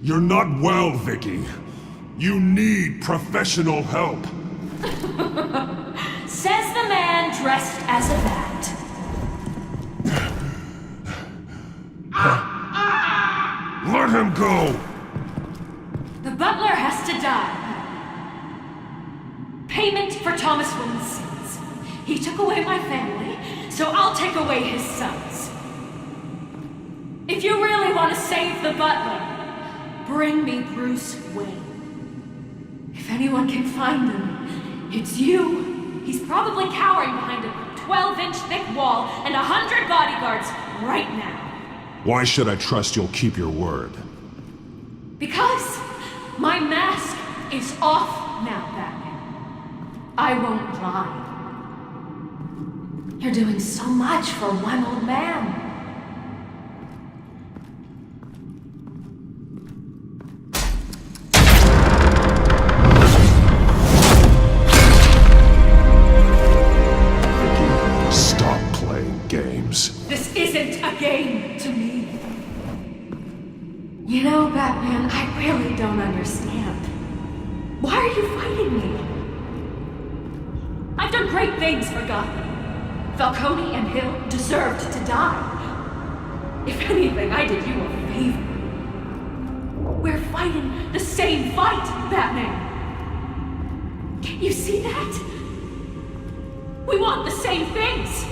You're not well, Vicky. You need professional help. Says the man dressed as a bat. Let him go! The butler has to die. Payment for Thomas Wayne's sins. He took away my family, so I'll take away his sons. If you really want to save the butler, bring me Bruce Wayne. If anyone can find him, it's you. He's probably cowering behind a 12-inch thick wall and 100 bodyguards right now. Why should I trust you'll keep your word? Because my mask is off now, Batman. I won't lie. You're doing so much for one old man. Stop playing games. This isn't a game to me. You know, Batman, I really don't understand. Why are you fighting me? I've done great things for Gotham. Falcone and Hill deserved to die. If anything, I did you a favor. We're fighting the same fight, Batman. Can't you see that? We want the same things.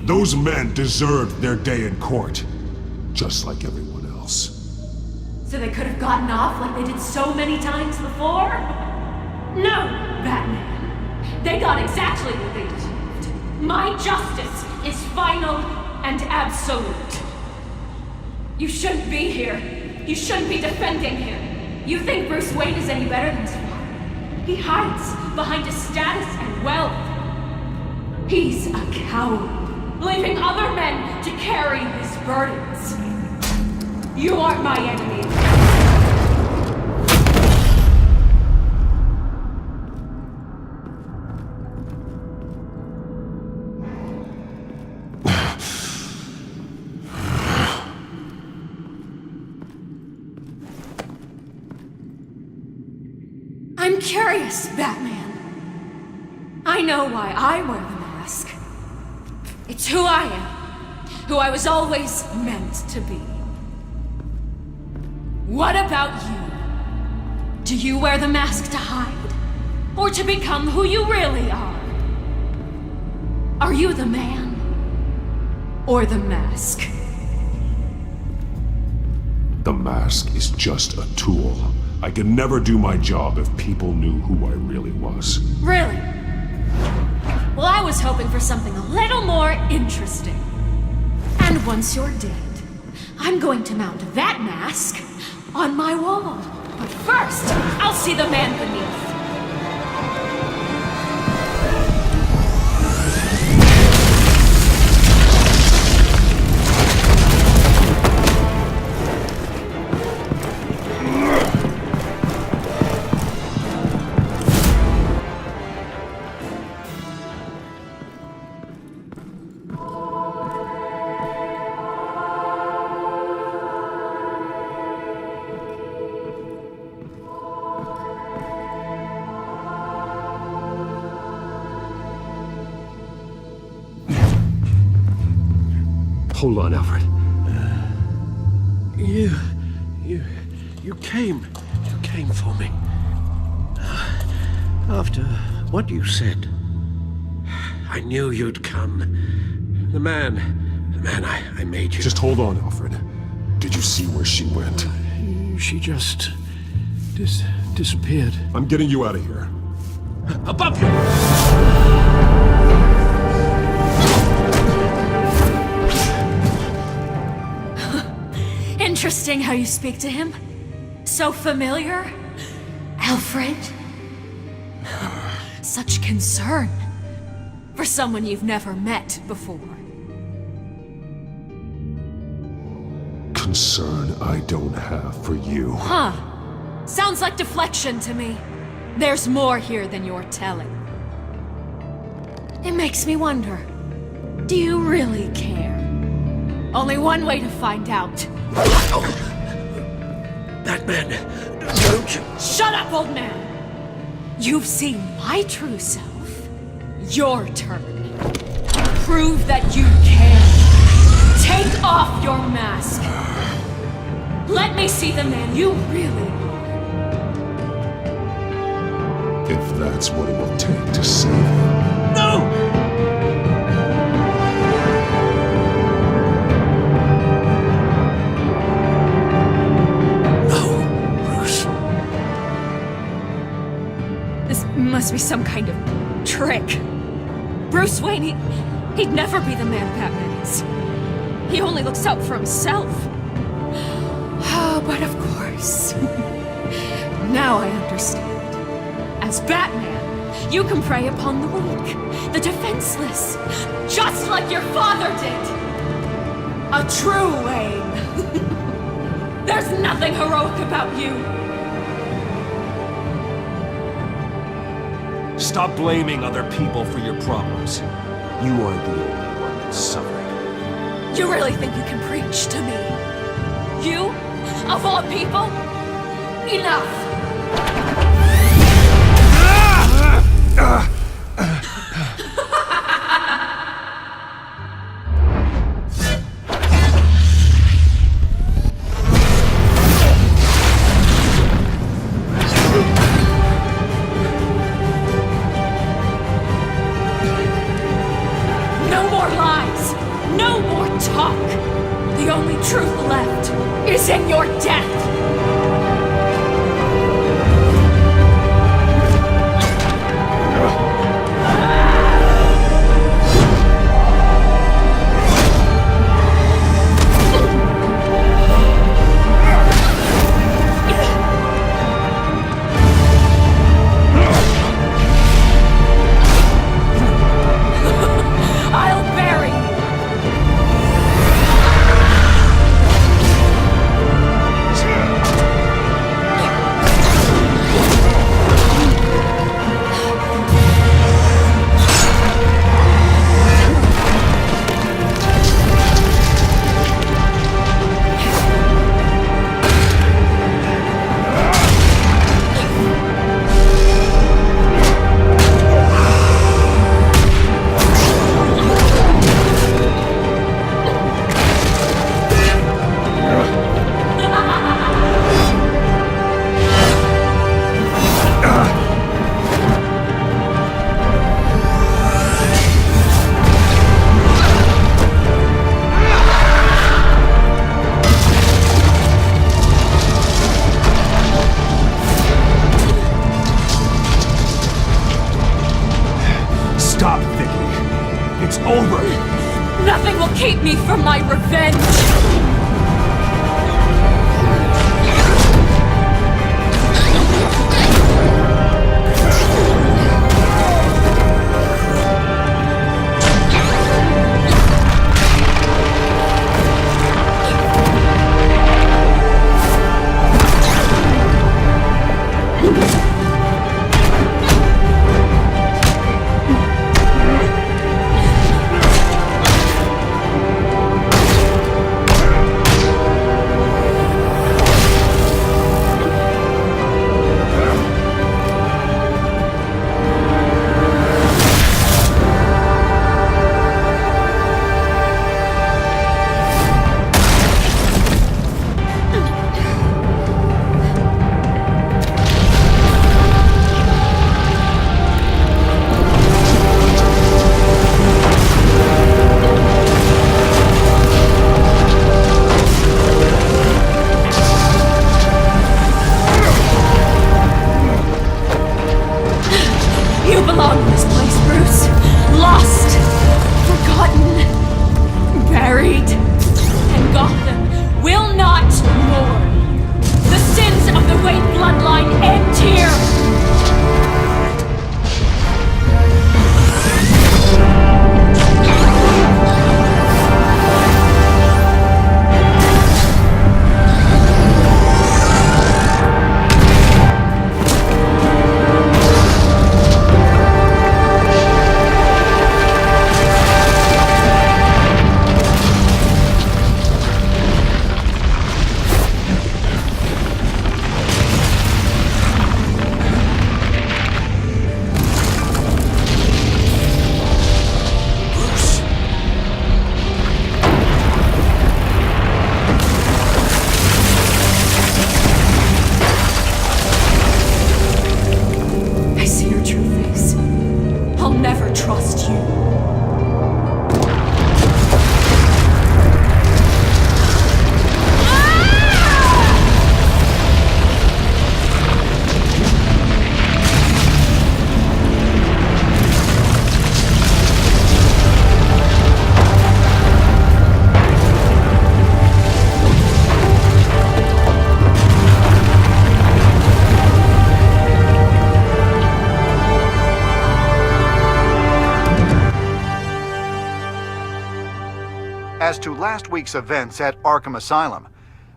Those men deserved their day in court, just like everyone else. So they could have gotten off like they did so many times before? No, Batman. They got exactly what they deserved. My justice is final and absolute. You shouldn't be here. You shouldn't be defending him. You think Bruce Wayne is any better than his father? He hides behind his status and wealth. He's a coward, leaving other men to carry his burdens. You aren't my enemy. I'm curious, Batman. I know why I wear the mask. It's who I am, who I was always meant to be. What about you? Do you wear the mask to hide? Or to become who you really are? Are you the man? Or the mask? The mask is just a tool. I could never do my job if people knew who I really was. Really? Well, I was hoping for something a little more interesting. And once you're dead, I'm going to mount that mask on my wall. But first, I'll see the man beneath. Hold on, Alfred. You came for me. After what you said, I knew you'd come. The man I made you. Just hold on, Alfred. Did you see where she went? She just disappeared. I'm getting you out of here. Above you! Interesting how you speak to him. So familiar. Alfred. Such concern. For someone you've never met before. Concern I don't have for you. Huh. Sounds like deflection to me. There's more here than you're telling. It makes me wonder. Do you really care? Only one way to find out. Batman, don't you... Shut up, old man! You've seen my true self. Your turn. Prove that you care. Take off your mask. Let me see the man you really are. If that's what it will take to save you. No! This must be some kind of trick. Bruce Wayne, he'd never be the man Batman is. He only looks out for himself. Oh, but of course. Now I understand. As Batman, you can prey upon the weak, the defenseless, just like your father did. A true Wayne. There's nothing heroic about you. Stop blaming other people for your problems. You aren't the only one that's suffering. You really think you can preach to me? You? Of all people? Enough! No more lies! No more talk! The only truth left is in your death! I'll bury you! Stop, Vicky. It's over. Nothing will keep me from my revenge! trust you. As to last week's events at Arkham Asylum,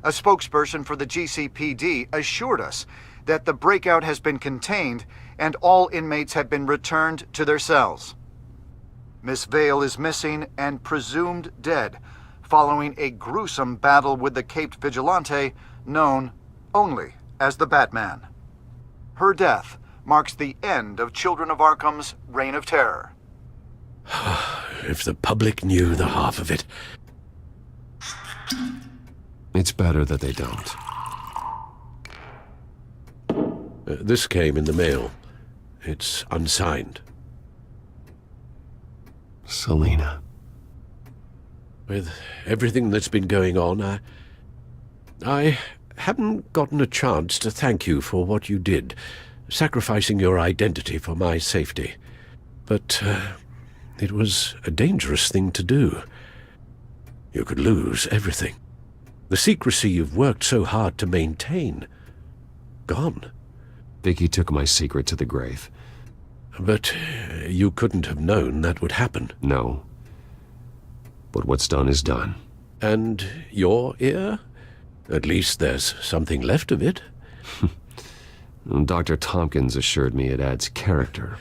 a spokesperson for the GCPD assured us that the breakout has been contained and all inmates have been returned to their cells. Miss Vale is missing and presumed dead following a gruesome battle with the caped vigilante known only as the Batman. Her death marks the end of Children of Arkham's reign of terror. If the public knew the half of it. It's better that they don't. This came in the mail. It's unsigned. Selina. With everything that's been going on, I haven't gotten a chance to thank you for what you did, sacrificing your identity for my safety. But it was a dangerous thing to do. You could lose everything. The secrecy you've worked so hard to maintain. Gone. Vicky took my secret to the grave. But you couldn't have known that would happen. No. But what's done is done. And your ear? At least there's something left of it. Dr. Tompkins assured me it adds character.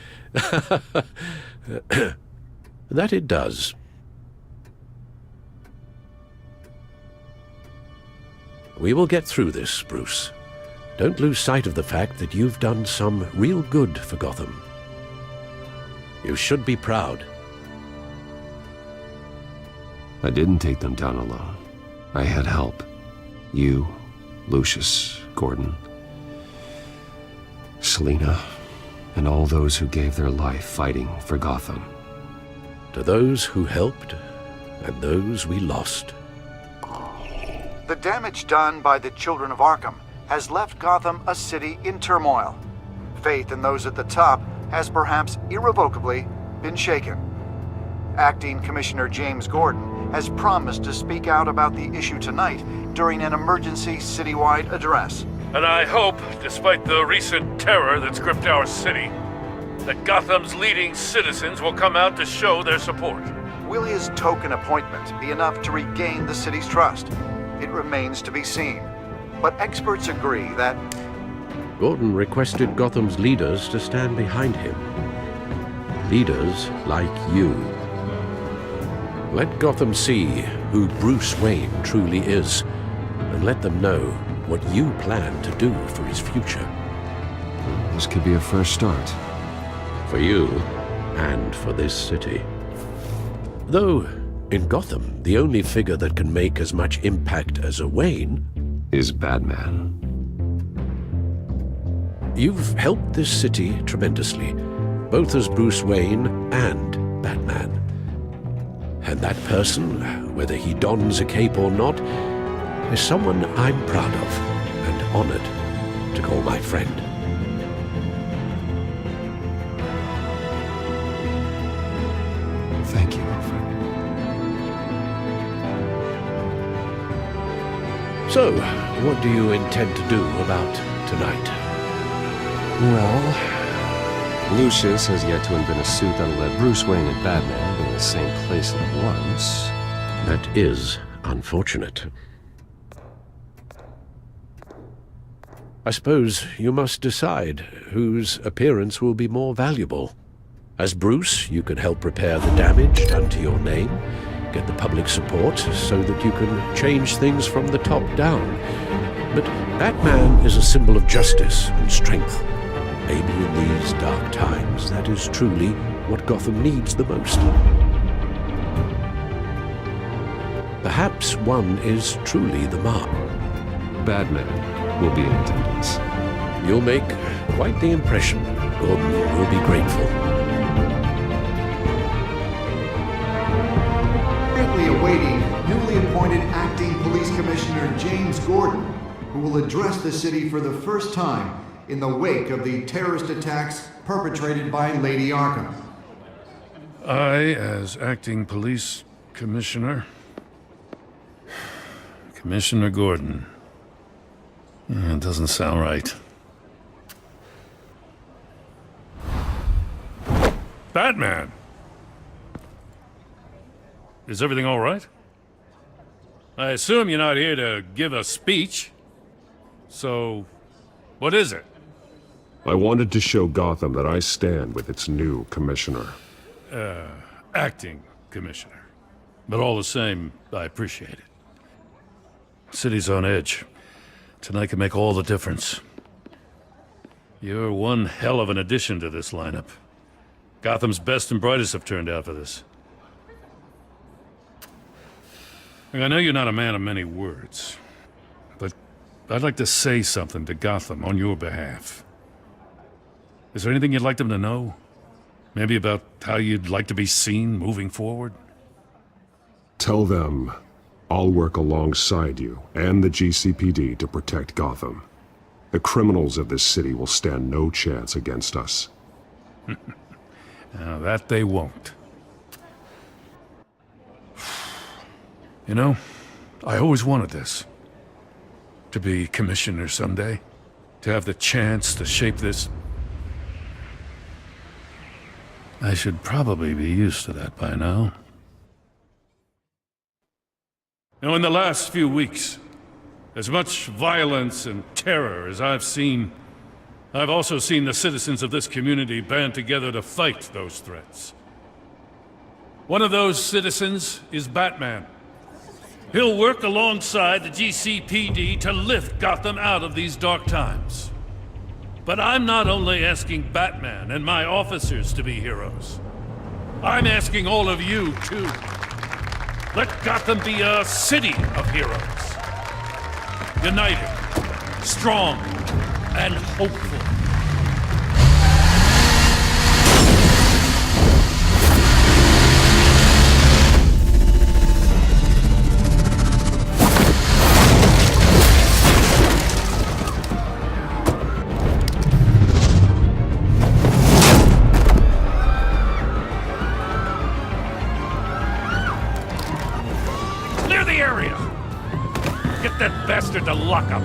That it does. We will get through this, Bruce. Don't lose sight of the fact that you've done some real good for Gotham. You should be proud. I didn't take them down alone. I had help. You, Lucius, Gordon, Selina, and all those who gave their life fighting for Gotham. To those who helped, and those we lost. The damage done by the Children of Arkham has left Gotham a city in turmoil. Faith in those at the top has perhaps irrevocably been shaken. Acting Commissioner James Gordon has promised to speak out about the issue tonight during an emergency citywide address. And I hope, despite the recent terror that's gripped our city, that Gotham's leading citizens will come out to show their support. Will his token appointment be enough to regain the city's trust? It remains to be seen. But experts agree that Gordon requested Gotham's leaders to stand behind him. Leaders like you. Let Gotham see who Bruce Wayne truly is, and let them know what you plan to do for his future. This could be a first start. For you, and for this city. Though, in Gotham, the only figure that can make as much impact as a Wayne is Batman. You've helped this city tremendously, both as Bruce Wayne and Batman. And that person, whether he dons a cape or not, is someone I'm proud of and honored to call my friend. Thank you, Alfred. So, what do you intend to do about tonight? Well, Lucius has yet to invent a suit that'll let Bruce Wayne and Batman be in the same place at once. That is unfortunate. I suppose you must decide whose appearance will be more valuable. As Bruce, you can help repair the damage done to your name, get the public support so that you can change things from the top down. But Batman is a symbol of justice and strength. Maybe in these dark times, that is truly what Gotham needs the most. Perhaps one is truly the mark. Batman will be in attendance. You'll make quite the impression. Gordon will be grateful. James Gordon, who will address the city for the first time in the wake of the terrorist attacks perpetrated by Lady Arkham. I, as acting police commissioner... Commissioner Gordon. It doesn't sound right. Batman! Is everything all right? I assume you're not here to give a speech. So, what is it? I wanted to show Gotham that I stand with its new commissioner. Acting commissioner. But all the same, I appreciate it. City's on edge. Tonight can make all the difference. You're one hell of an addition to this lineup. Gotham's best and brightest have turned out for this. I know you're not a man of many words, but I'd like to say something to Gotham on your behalf. Is there anything you'd like them to know? Maybe about how you'd like to be seen moving forward? Tell them I'll work alongside you and the GCPD to protect Gotham. The criminals of this city will stand no chance against us. Now, that they won't. You know, I always wanted this. To be commissioner someday. To have the chance to shape this. I should probably be used to that by now. Now, in the last few weeks, as much violence and terror as I've seen, I've also seen the citizens of this community band together to fight those threats. One of those citizens is Batman. He'll work alongside the GCPD to lift Gotham out of these dark times. But I'm not only asking Batman and my officers to be heroes. I'm asking all of you, too. Let Gotham be a city of heroes. United, strong, and hopeful. Clear the area! Get that bastard to lock up!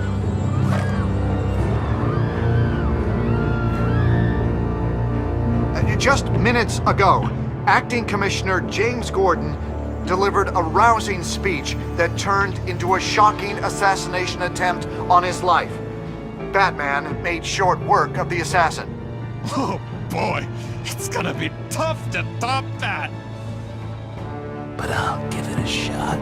Just minutes ago, Acting Commissioner James Gordon delivered a rousing speech that turned into a shocking assassination attempt on his life. Batman made short work of the assassin. Oh boy, it's gonna be tough to top that. But I'll give it a shot.